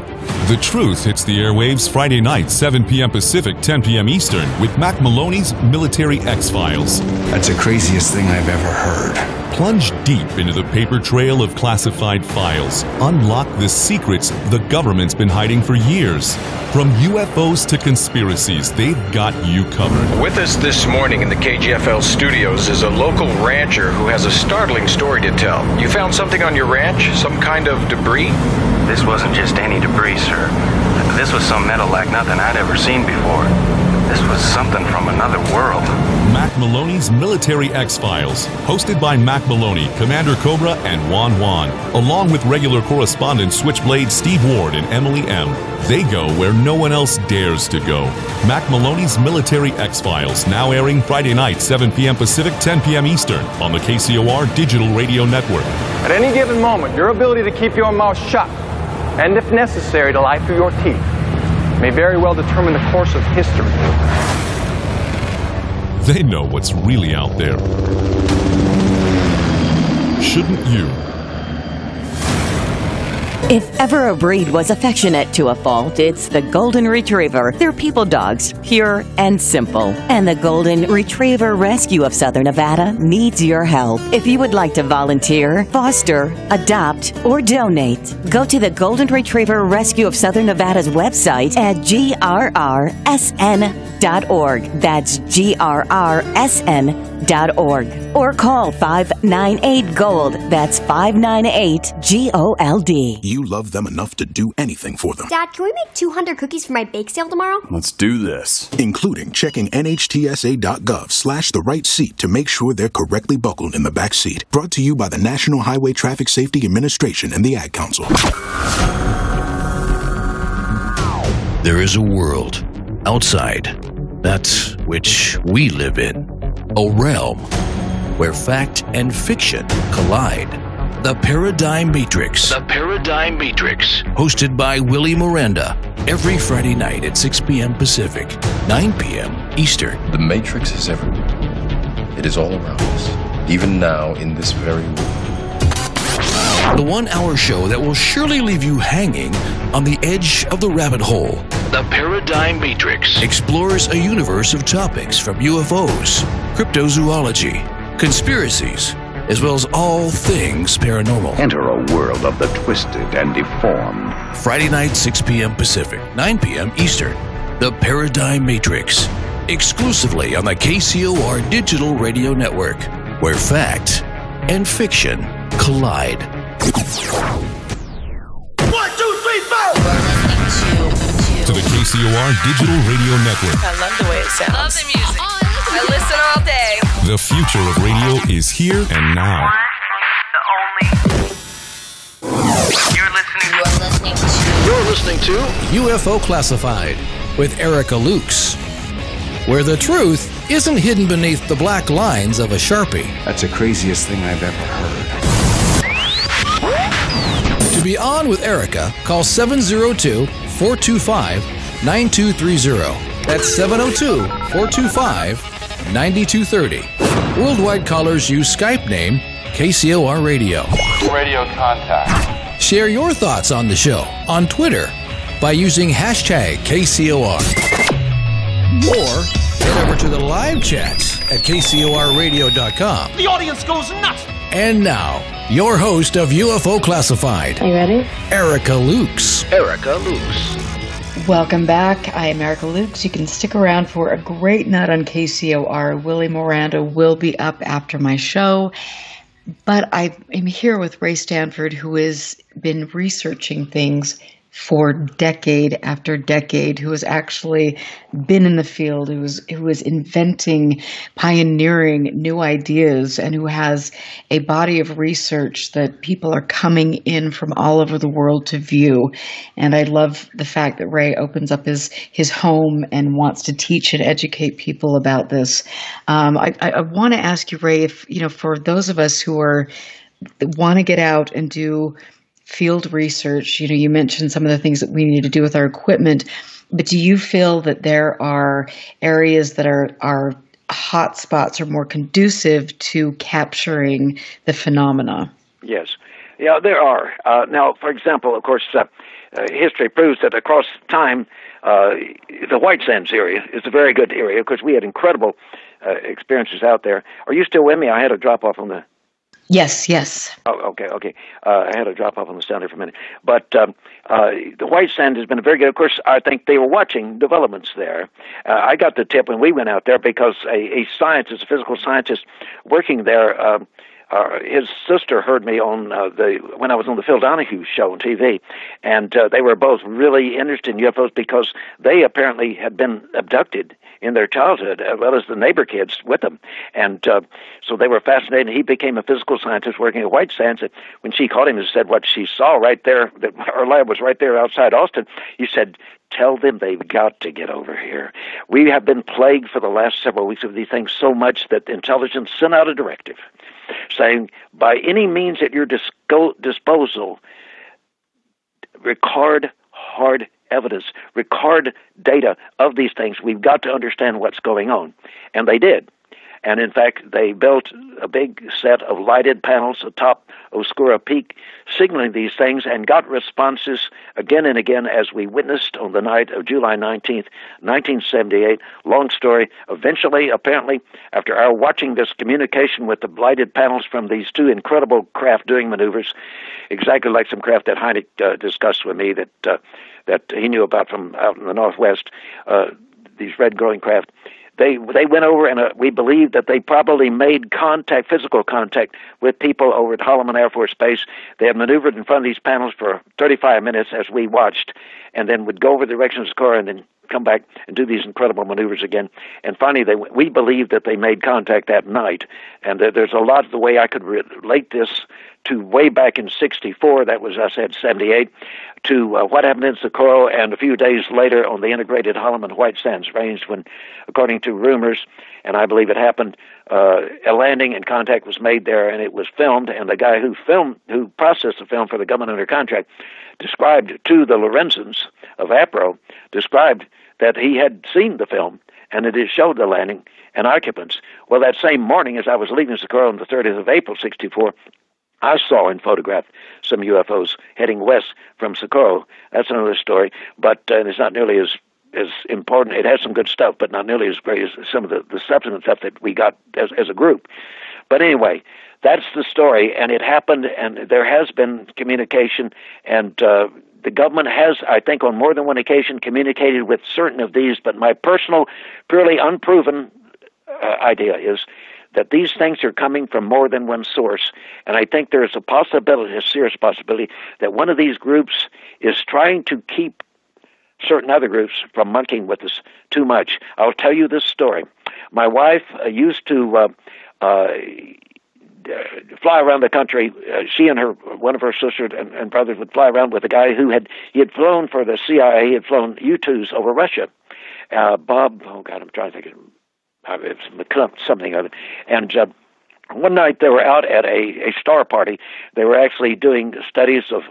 The Truth hits the airwaves Friday night, 7 p.m. Pacific, 10 p.m. Eastern, with Mac Maloney's Military X-Files. That's the craziest thing I've ever heard. Plunge deep into the paper trail of classified files. Unlock the secrets the government's been hiding for years. From UFOs to conspiracies, they've got you covered. With us this morning in the KGFL studios is a local rancher who has a startling story to tell. You found something on your ranch? Some kind of debris? This wasn't just any debris, sir. This was some metal like nothing I'd ever seen before. This was something from another world. Mac Maloney's Military X-Files, hosted by Mac Maloney, Commander Cobra, and Juan Juan, along with regular correspondents Switchblade Steve Ward and Emily M. They go where no one else dares to go. Mac Maloney's Military X-Files, now airing Friday night, 7 p.m. Pacific, 10 p.m. Eastern, on the KCOR Digital Radio Network. At any given moment, your ability to keep your mouth shut, and if necessary, to lie through your teeth, may very well determine the course of history. They know what's really out there. Shouldn't you? If ever a breed was affectionate to a fault, it's the Golden Retriever. They're people dogs, pure and simple. And the Golden Retriever Rescue of Southern Nevada needs your help. If you would like to volunteer, foster, adopt, or donate, go to the Golden Retriever Rescue of Southern Nevada's website at grrsn.org. That's grrsn.org. Or call 598-GOLD. That's 598-GOLD. You love them enough to do anything for them. Dad, can we make 200 cookies for my bake sale tomorrow? Let's do this. Including checking nhtsa.gov/the right seat to make sure they're correctly buckled in the back seat. Brought to you by the National Highway Traffic Safety Administration and the Ad Council. There is a world outside that which we live in. A realm where fact and fiction collide. The Paradigm Matrix. The Paradigm Matrix. Hosted by Willie Miranda. Every Friday night at 6 p.m. Pacific, 9 p.m. Eastern. The Matrix is everywhere. It is all around us, even now in this very room. The 1-hour show that will surely leave you hanging on the edge of the rabbit hole. The Paradigm Matrix explores a universe of topics from UFOs, cryptozoology, conspiracies, as well as all things paranormal. Enter a world of the twisted and deformed. Friday night, 6 p.m. Pacific, 9 p.m. Eastern. The Paradigm Matrix. Exclusively on the KCOR Digital Radio Network, where fact and fiction collide. 1, 2, 3, 4! To the KCOR Digital Radio Network. I love the way it sounds. Love the music. I listen all day. The future of radio is here and now. You're listening to UFO Classified with Erica Lukes, where the truth isn't hidden beneath the black lines of a Sharpie. That's the craziest thing I've ever heard. To be on with Erica, call 702-425-9230. That's 702-425-9230. Worldwide callers use Skype name KCOR Radio. Radio contact. Share your thoughts on the show on Twitter by using hashtag KCOR. Or head over to the live chats at KCORradio.com. The audience goes nuts. And now, your host of UFO Classified. Are you ready? Erica Lukes. Erica Lukes. Welcome back. I am Erica Lukes. You can stick around for a great night on KCOR. Willie Miranda will be up after my show. But I am here with Ray Stanford, who has been researching things for decade after decade, who has actually been in the field, who is inventing, pioneering new ideas, and who has a body of research that people are coming in from all over the world to view. And I love the fact that Ray opens up his home and wants to teach and educate people about this. I want to ask you, Ray, if, for those of us who want to get out and do field research, you mentioned some of the things that we need to do with our equipment, but do you feel that there are areas that are hot spots or more conducive to capturing the phenomena? Yes. Yeah, there are. Now, for example, of course, history proves that across time, the White Sands area is a very good area because we had incredible experiences out there. Are you still with me? I had a drop off on the... Yes. Oh, okay. I had to drop off on the sound here for a minute. But the White Sand has been very good. Of course, I think they were watching developments there. I got the tip when we went out there because a scientist, a physical scientist working there, his sister heard me on when I was on the Phil Donahue show on TV, and they were both really interested in UFOs because they apparently had been abducted in their childhood, as well as the neighbor kids with them. And so they were fascinated. He became a physical scientist working at White Sands. And when she called him and said what she saw right there, that our lab was right there outside Austin, he said, tell them they've got to get over here. We have been plagued for the last several weeks with these things so much that intelligence sent out a directive saying, by any means at your disposal, record hard evidence, record data of these things. We've got to understand what's going on. And they did. And in fact, they built a big set of lighted panels atop Socorro Peak, signaling these things, and got responses again and again, as we witnessed on the night of July 19th, 1978. Long story. Eventually, apparently, after our watching this communication with the lighted panels from these two incredible craft doing maneuvers, exactly like some craft that Hynek discussed with me that he knew about from out in the Northwest, these red glowing craft. They went over, and we believe that they probably made contact, physical contact, with people over at Holloman Air Force Base. They had maneuvered in front of these panels for 35 minutes as we watched, and then would go over the direction of Socorro and then come back and do these incredible maneuvers again. And finally, we believe that they made contact that night. And there's a lot of the way I could relate this to way back in 64, that was, I said, 78, to what happened in Socorro, and a few days later on the integrated Holloman White Sands Range when, according to rumors, and I believe it happened, a landing and contact was made there, and it was filmed, and the guy who processed the film for the government under contract described to the Lorenzens of APRO, described that he had seen the film, and it showed the landing and occupants. Well, that same morning, as I was leaving Socorro on the 30th of April, 64, I saw and photographed some UFOs heading west from Socorro. That's another story, but it's not nearly as important. It has some good stuff, but not nearly as great as some of the subsequent stuff that we got as a group. But anyway, that's the story, and it happened, and there has been communication, and the government has, I think, on more than one occasion communicated with certain of these, but my personal, purely unproven idea is that these things are coming from more than one source. And I think there is a possibility, a serious possibility, that one of these groups is trying to keep certain other groups from monkeying with us too much. I'll tell you this story. My wife used to fly around the country. She and one of her sisters and brothers would fly around with a guy who had flown for the CIA. He had flown U-2s over Russia. Bob, oh God, I'm trying to think of it's something other. And one night they were out at a star party. They were actually doing studies of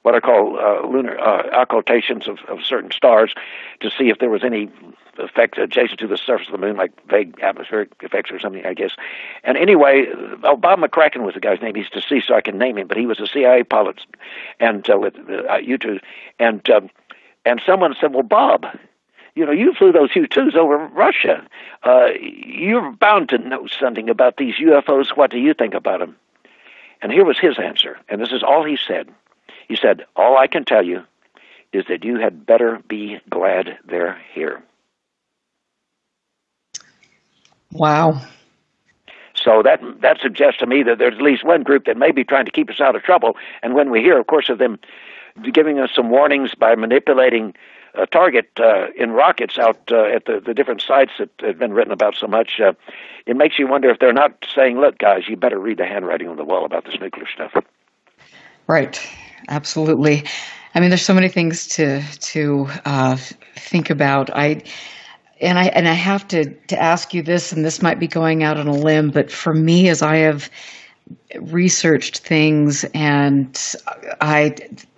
what I call lunar occultations of certain stars to see if there was any effect adjacent to the surface of the moon, like vague atmospheric effects or something, I guess. And anyway, Bob McCracken was the guy's name. He's deceased, so I can name him, but he was a CIA pilot, and with U-2s. And someone said, well, Bob, you flew those U-2s over Russia. You're bound to know something about these UFOs. What do you think about them? And here was his answer, and this is all he said. He said, all I can tell you is that you had better be glad they're here. Wow. So that suggests to me that there's at least one group that may be trying to keep us out of trouble, and when we hear, of course, of them giving us some warnings by manipulating a target in rockets out at the different sites that have been written about so much, it makes you wonder if they're not saying, look, guys, you better read the handwriting on the wall about this nuclear stuff. Right. Absolutely. I mean, there's so many things to think about. I have to ask you this, and this might be going out on a limb, but for me, as I have researched things and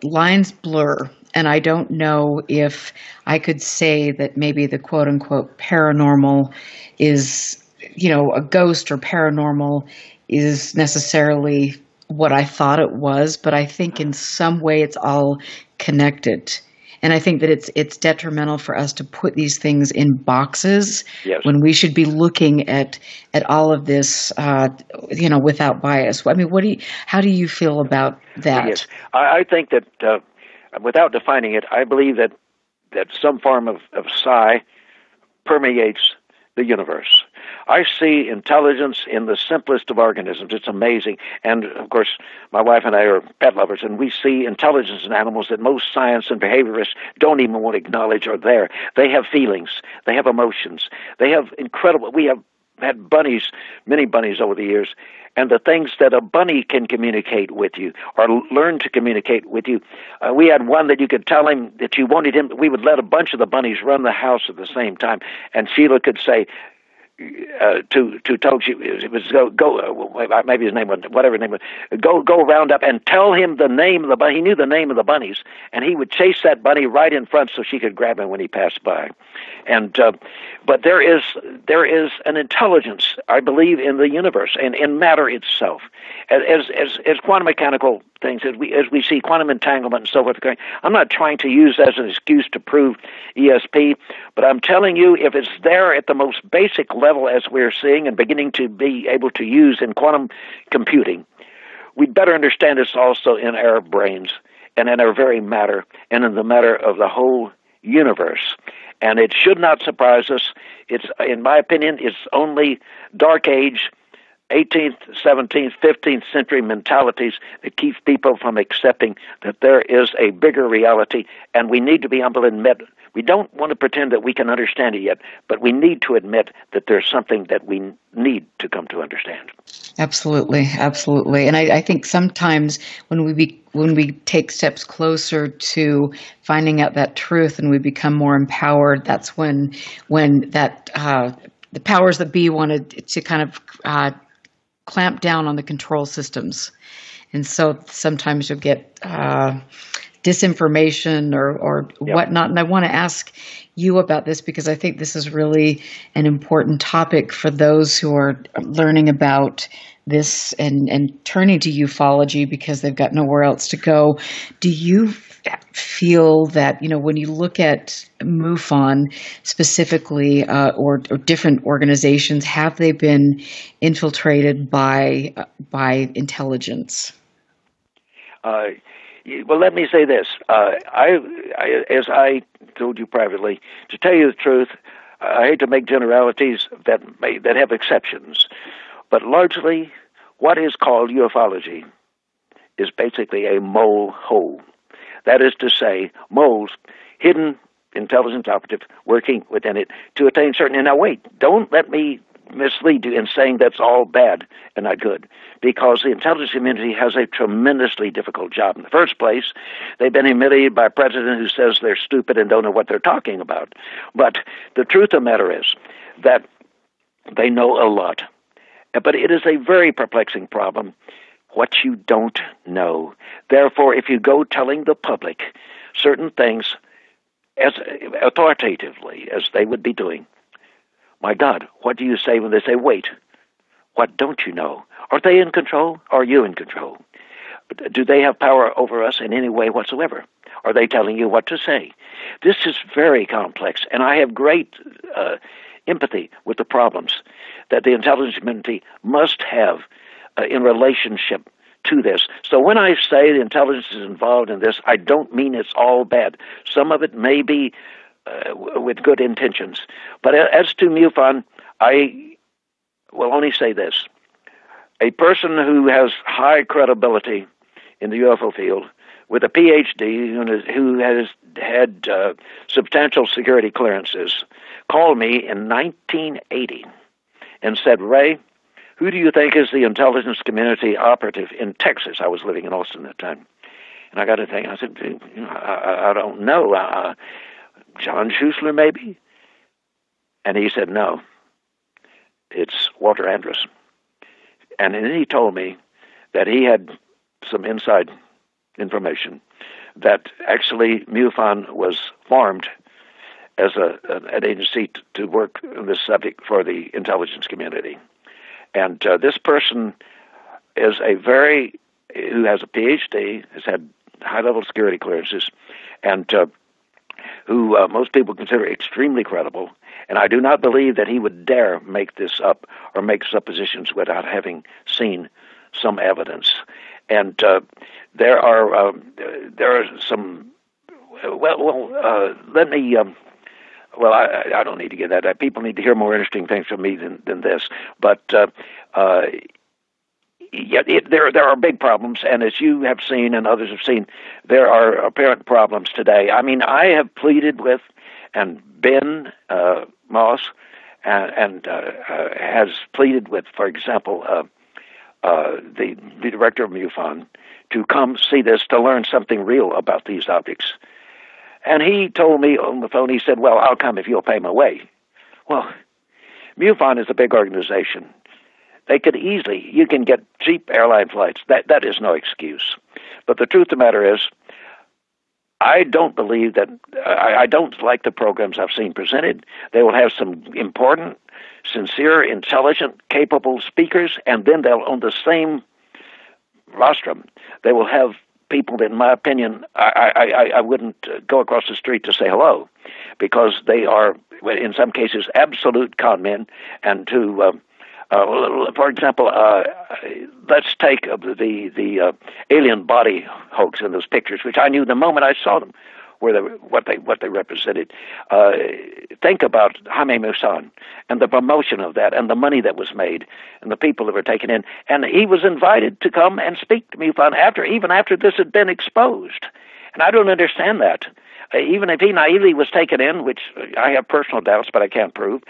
lines blur, and I don't know if I could say that maybe the quote-unquote paranormal is, a ghost or paranormal is necessarily what I thought it was, but I think in some way it's all connected. And I think that it's detrimental for us to put these things in boxes when we should be looking at all of this, without bias. I mean, how do you feel about that? Yes, I think that without defining it, I believe that some form of psi permeates the universe. I see intelligence in the simplest of organisms. It's amazing. And, of course, my wife and I are pet lovers, and we see intelligence in animals that most science and behaviorists don't even want to acknowledge are there. They have feelings. They have emotions. They have incredible... We have had bunnies, many bunnies over the years, and the things that a bunny can communicate with you or learn to communicate with you. We had one that you could tell him that you wanted him. We would let a bunch of the bunnies run the house at the same time, and Sheila could say to Toad, it was go maybe his name was whatever his name was, go round up and tell him the name of the bunny. He knew the name of the bunnies, and he would chase that bunny right in front so she could grab him when he passed by. And but there is an intelligence, I believe, in the universe and in matter itself. As quantum mechanical things, as we see quantum entanglement and so forth. I'm not trying to use that as an excuse to prove ESP, but I'm telling you, if it's there at the most basic level as we're seeing and beginning to be able to use in quantum computing, we'd better understand it's also in our brains and in our very matter and in the matter of the whole universe. And it should not surprise us. It's, in my opinion, it's only Dark Age, 18th, 17th, 15th century mentalities that keeps people from accepting that there is a bigger reality, and we need to be humble and admit. We don't want to pretend that we can understand it yet, but we need to admit that there's something that we need to come to understand. Absolutely, absolutely. And I think sometimes when we take steps closer to finding out that truth and we become more empowered, that's when that the powers that be wanted to kind of clamp down on the control systems. And so sometimes you'll get disinformation or whatnot. And I want to ask you about this because I think this is really an important topic for those who are learning about this and turning to ufology because they've got nowhere else to go. Do you feel that, when you look at MUFON specifically or different organizations, have they been infiltrated by intelligence? Well, let me say this. As I told you privately, to tell you the truth, I hate to make generalities that have exceptions, but largely what is called ufology is basically a mole hole. That is to say, moles, hidden intelligence operative working within it to attain certain... And now wait, don't let me mislead you in saying that's all bad and not good, because the intelligence community has a tremendously difficult job. In the first place, they've been humiliated by a president who says they're stupid and don't know what they're talking about. But the truth of the matter is that they know a lot. But it is a very perplexing problem, what you don't know. Therefore, if you go telling the public certain things as authoritatively as they would be doing, my God, what do you say when they say, wait, what don't you know? Are they in control? Are you in control? Do they have power over us in any way whatsoever? Are they telling you what to say? This is very complex, and I have great empathy with the problems that the intelligence community must have in relationship to this. So when I say the intelligence is involved in this, I don't mean it's all bad. Some of it may be with good intentions. But as to MUFON, I will only say this. A person who has high credibility in the UFO field, with a PhD, who has had substantial security clearances, called me in 1980 and said, Ray, who do you think is the intelligence community operative in Texas? I was living in Austin at the time. And I got to think, I said, I don't know. John Schuessler, maybe? And he said, no, it's Walter Andrus. And then he told me that he had some inside information that actually MUFON was formed as an agency to work on this subject for the intelligence community. And this person is who has a PhD, has had high-level security clearances, and who most people consider extremely credible. And I do not believe that he would dare make this up or make suppositions without having seen some evidence. And there are some. Let me Well, I don't need to get that. People need to hear more interesting things from me than this. But there are big problems, and as you have seen and others have seen, there are apparent problems today. I mean, I have pleaded with, and Ben Moss has pleaded with, for example, the director of MUFON to come see this to learn something real about these objects. And he told me on the phone, he said, well, I'll come if you'll pay my way. Well, MUFON is a big organization. They could easily, you can get cheap airline flights. That is no excuse. But the truth of the matter is, I don't believe that, I don't like the programs I've seen presented. They will have some important, sincere, intelligent, capable speakers, and then they'll, on the same rostrum, they will have people that, in my opinion, I wouldn't go across the street to say hello, because they are, in some cases, absolute con men. And to, for example, let's take the alien body hoax in those pictures, which I knew the moment I saw them, what they represented. Think about Jaime Maussan and the promotion of that, and the money that was made, and the people that were taken in. And he was invited to come and speak to MUFON even after this had been exposed. And I don't understand that. Even if he naively was taken in, which I have personal doubts, but I can't prove,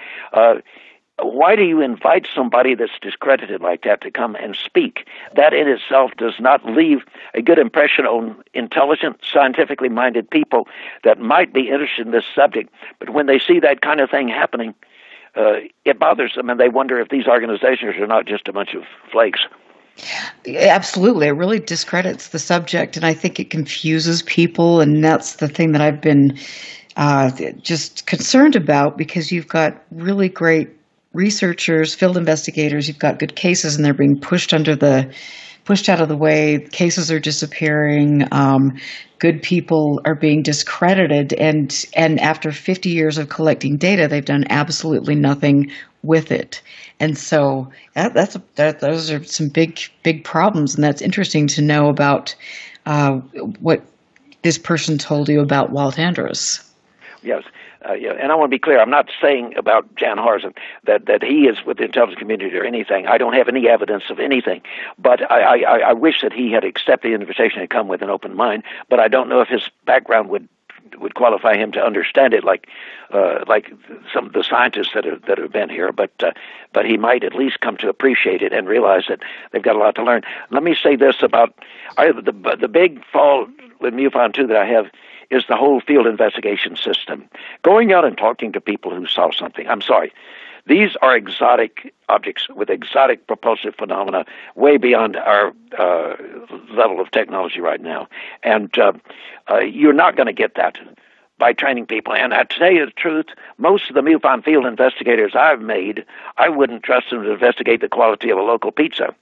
why do you invite somebody that's discredited like that to come and speak? That in itself does not leave a good impression on intelligent, scientifically minded people that might be interested in this subject. But when they see that kind of thing happening, it bothers them, and they wonder if these organizations are not just a bunch of flakes. Absolutely. It really discredits the subject, and I think it confuses people, and that's the thing that I've been just concerned about, because you've got really great researchers, field investigators, you've got good cases, and they're being pushed out of the way. Cases are disappearing. Good people are being discredited, and after 50 years of collecting data, they've done absolutely nothing with it. And so those are some big problems, and that's interesting to know about what this person told you about Walt Andrus. Yes. And I want to be clear, I'm not saying about Jan Harzen that he is with the intelligence community or anything. I don't have any evidence of anything. But I wish that he had accepted the invitation and come with an open mind. But I don't know if his background would qualify him to understand it like some of the scientists that have been here. But he might at least come to appreciate it and realize that they've got a lot to learn. Let me say this about the big fall with MUFON too that I have is the whole field investigation system. Going out and talking to people who saw something. I'm sorry. These are exotic objects with exotic propulsive phenomena way beyond our level of technology right now. And you're not going to get that by training people. And I tell you the truth, most of the MUFON field investigators I've made, I wouldn't trust them to investigate the quality of a local pizza.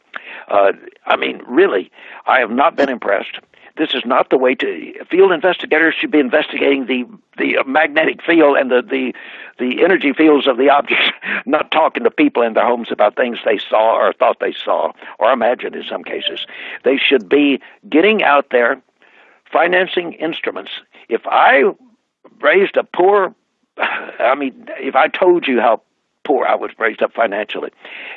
I mean, really, I have not been impressed. This is not the way to. Field investigators should be investigating the magnetic field and the energy fields of the objects, not talking to people in their homes about things they saw or thought they saw or imagined in some cases. They should be getting out there, financing instruments. If I raised a poor, if I told you how poor I was raised up financially,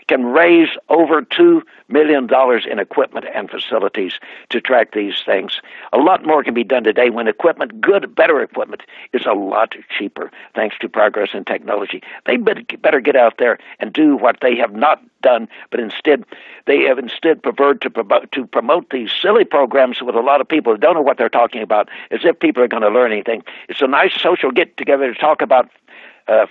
can raise over $2 million in equipment and facilities to track these things. A lot more can be done today when equipment, better equipment, is a lot cheaper thanks to progress in technology. They better get out there and do what they have not done, but they have preferred to promote these silly programs with a lot of people who don't know what they're talking about, as if people are going to learn anything. It's a nice social get-together to talk about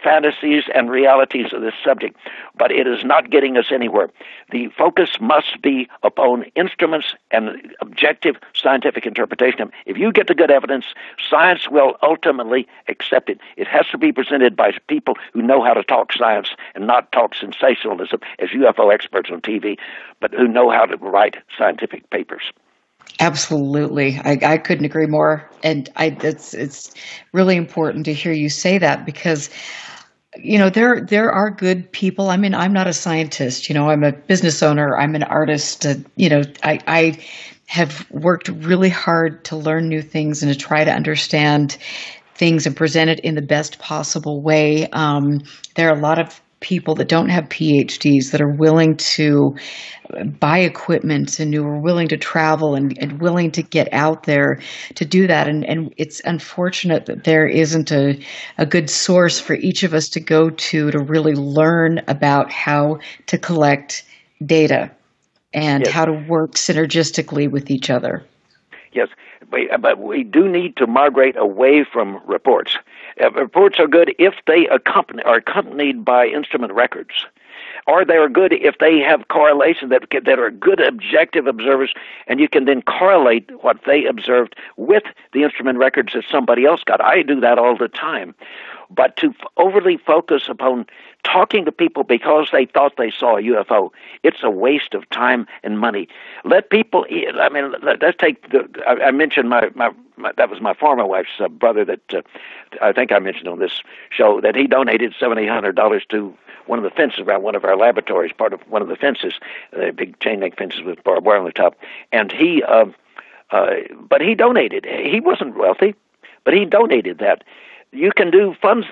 fantasies and realities of this subject, but it is not getting us anywhere. The focus must be upon instruments and objective scientific interpretation. If you get the good evidence, science will ultimately accept it. It has to be presented by people who know how to talk science and not talk sensationalism as UFO experts on TV, but who know how to write scientific papers. Absolutely. I couldn't agree more. And it's really important to hear you say that, because, there are good people. I mean, I'm not a scientist, I'm a business owner. I'm an artist. I have worked really hard to learn new things and to try to understand things and present it in the best possible way. There are a lot of people that don't have PhDs that are willing to buy equipment and who are willing to travel and willing to get out there to do that. And it's unfortunate that there isn't a good source for each of us to go to really learn about how to collect data and how to work synergistically with each other. Yes, but we do need to migrate away from reports. Reports are good if they are accompanied by instrument records, or they are good if they have correlation that are good objective observers, and you can then correlate what they observed with the instrument records that somebody else got. I do that all the time. But to overly focus upon talking to people because they thought they saw a UFO, it's a waste of time and money. Let people, let's take, I mentioned that was my former wife's brother that I think I mentioned on this show, that he donated $7,800 to one of the fences around one of our laboratories, part of one of the fences, big chain link fences with barbed wire on the top. And but he donated. He wasn't wealthy, but he donated that. You can do fund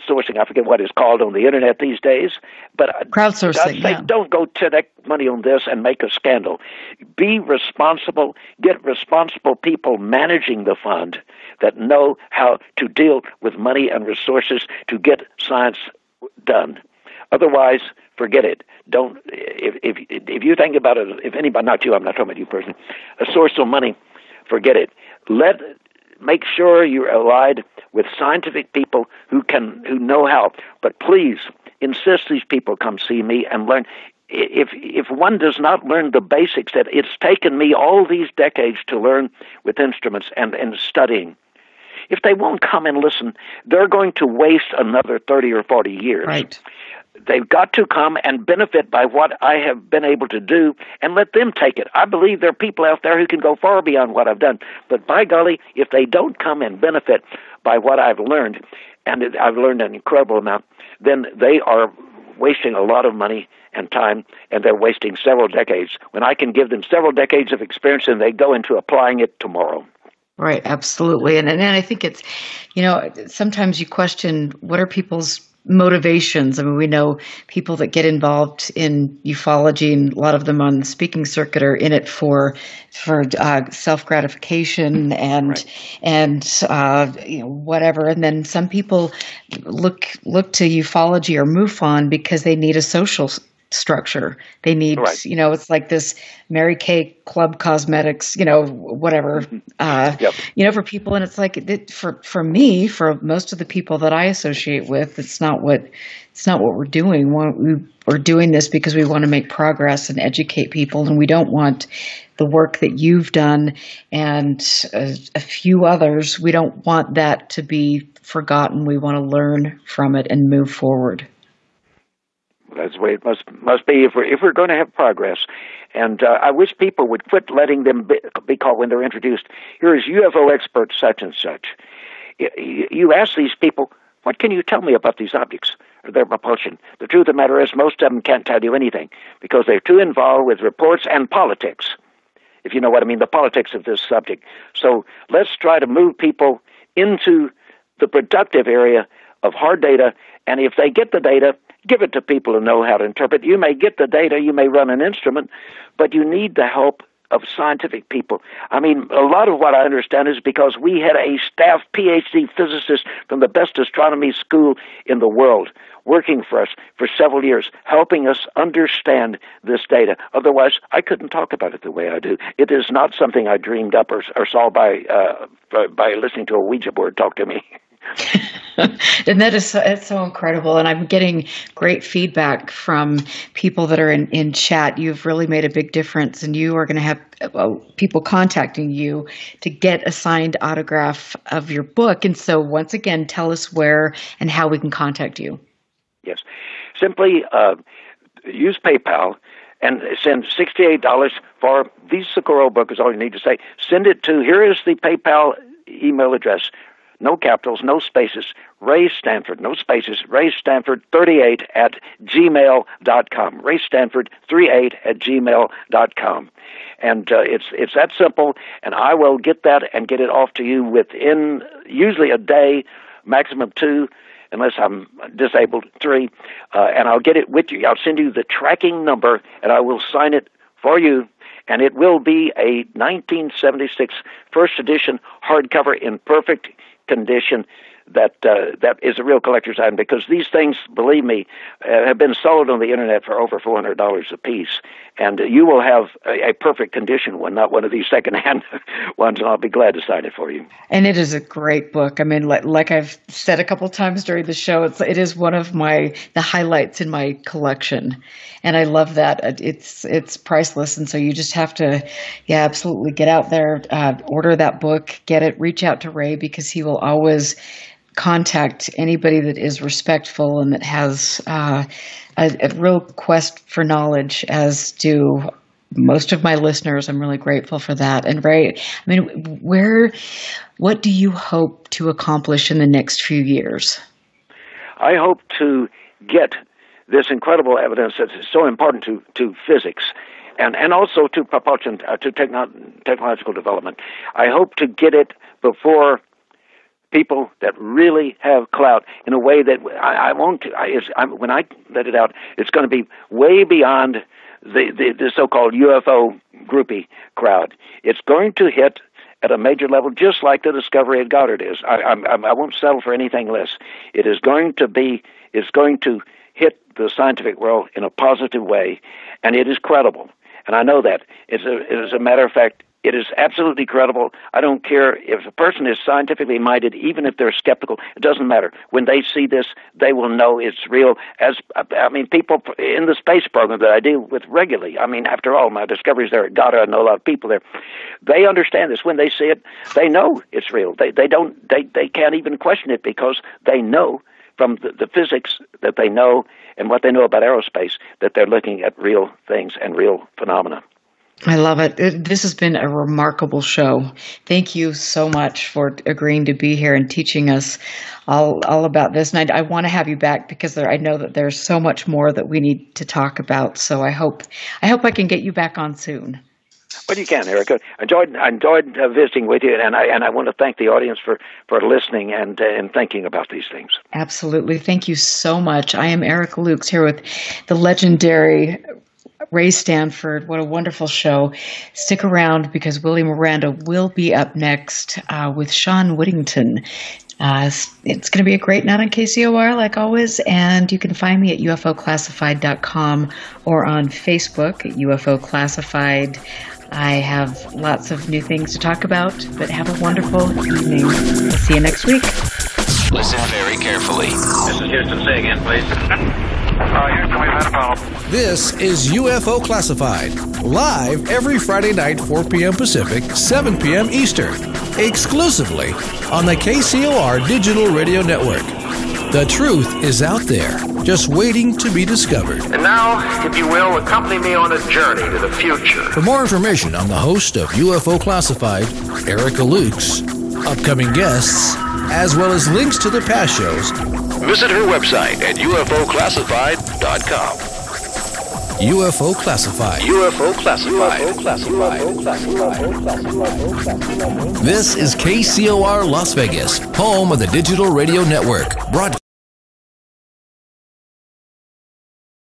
sourcing, I forget what it's called on the internet these days, but crowdsourcing. Don't go take money on this and make a scandal. Be responsible. Get responsible people managing the fund that know how to deal with money and resources to get science done. Otherwise, forget it. Don't. If you think about it, if anybody, not you, I'm not talking about you personally, a source of money, forget it. Make sure you're allied with scientific people who know how. But please insist these people come see me and learn. If one does not learn the basics that it's taken me all these decades to learn with instruments and studying, if they won't come and listen, they're going to waste another 30 or 40 years. Right. They've got to come and benefit by what I have been able to do and let them take it. I believe there are people out there who can go far beyond what I've done. But by golly, if they don't come and benefit by what I've learned, and I've learned an incredible amount, then they are wasting a lot of money and time, and they're wasting several decades. When I can give them several decades of experience and they go into applying it tomorrow. Right, absolutely. And I think it's, sometimes you question what are people's motivations. I mean, we know people that get involved in ufology, and a lot of them on the speaking circuit are in it for self-gratification and whatever. And then some people look to ufology or MUFON because they need a social structure. They need, it's like this Mary Kay Club Cosmetics, whatever, for people. And it's like, for me, for most of the people that I associate with, it's not what we're doing. We're doing this because we want to make progress and educate people. And we don't want the work that you've done and a few others. We don't want that to be forgotten. We want to learn from it and move forward. That's the way it must be if we're going to have progress. And I wish people would quit letting them be called when they're introduced. Here is UFO expert such and such. You ask these people, what can you tell me about these objects or their propulsion? The truth of the matter is most of them can't tell you anything because they're too involved with reports and politics, if you know what I mean, the politics of this subject. So let's try to move people into the productive area of hard data, and if they get the data, give it to people who know how to interpret. You may get the data, you may run an instrument, but you need the help of scientific people. I mean, a lot of what I understand is because we had a staff PhD physicist from the best astronomy school in the world working for us for several years, helping us understand this data. Otherwise, I couldn't talk about it the way I do. It is not something I dreamed up or saw by listening to a Ouija board talk to me. And it's so incredible. And I'm getting great feedback from people that are in chat. You've really made a big difference, and you are going to have people contacting you to get a signed autograph of your book. And so once again, tell us where and how we can contact you. Yes. Simply use PayPal and send $68 for the Socorro book is all you need to say. Send it to, here is the PayPal email address, no capitals, no spaces, Ray Stanford, no spaces, Ray Stanford 38 at gmail.com. Ray Stanford 38 at gmail.com. And it's that simple, and I will get that and get it off to you within usually a day, maximum 2, unless I'm disabled, 3, and I'll get it with you. I'll send you the tracking number, and I will sign it for you, and it will be a 1976 first edition hardcover in perfect condition. That is a real collector's item, because these things, believe me, have been sold on the internet for over $400 a piece, and you will have a perfect condition one, not one of these secondhand ones, and I'll be glad to sign it for you. And it is a great book. I mean, like I've said a couple times during the show, it is one of the highlights in my collection, and I love that. It's priceless, and so you just have to, absolutely get out there, order that book, get it, reach out to Ray, because he will always contact anybody that is respectful and that has a real quest for knowledge, as do most of my listeners. I'm really grateful for that. And Ray, I mean, what do you hope to accomplish in the next few years? I hope to get this incredible evidence that is so important to physics and also to propulsion, to technological development. I hope to get it before people that really have clout in a way that I won't. When I let it out, it's going to be way beyond the so-called UFO groupie crowd. It's going to hit at a major level, just like the discovery at Goddard is. I won't settle for anything less. It is going to be. It's going to hit the scientific world in a positive way, and it is credible. And I know that. As a matter of fact, it is absolutely credible. I don't care if a person is scientifically minded, even if they're skeptical. It doesn't matter. When they see this, they will know it's real. People in the space program that I deal with regularly, after all, my discoveries there at Goddard, I know a lot of people there. They understand this. When they see it, they know it's real. They can't even question it, because they know from the physics that they know and what they know about aerospace that they're looking at real things and real phenomena. I love it. This has been a remarkable show. Thank you so much for agreeing to be here and teaching us all about this. And I want to have you back, because I know that there's so much more that we need to talk about. So I hope I can get you back on soon. Well, you can, Erica. I enjoyed visiting with you, and I want to thank the audience for listening and thinking about these things. Absolutely. Thank you so much. I am Erica Lukes here with the legendary Ray Stanford. What a wonderful show. Stick around, because Willie Miranda will be up next with Sean Whittington. It's going to be a great night on KCOR, like always, and you can find me at UFOclassified.com or on Facebook at UFO Classified. I have lots of new things to talk about, but have a wonderful evening. We'll see you next week. Listen very carefully. This is Houston. Say again, please. Houston, we've had a problem. This is UFO Classified, live every Friday night, 4 p.m. Pacific, 7 p.m. Eastern, exclusively on the KCOR Digital Radio Network. The truth is out there, just waiting to be discovered. And now, if you will, accompany me on a journey to the future. For more information on the host of UFO Classified, Erica Lukes, upcoming guests, as well as links to the past shows, visit her website at UFOclassified.com. UFO Classified. UFO Classified. This is KCOR Las Vegas, home of the Digital Radio Network.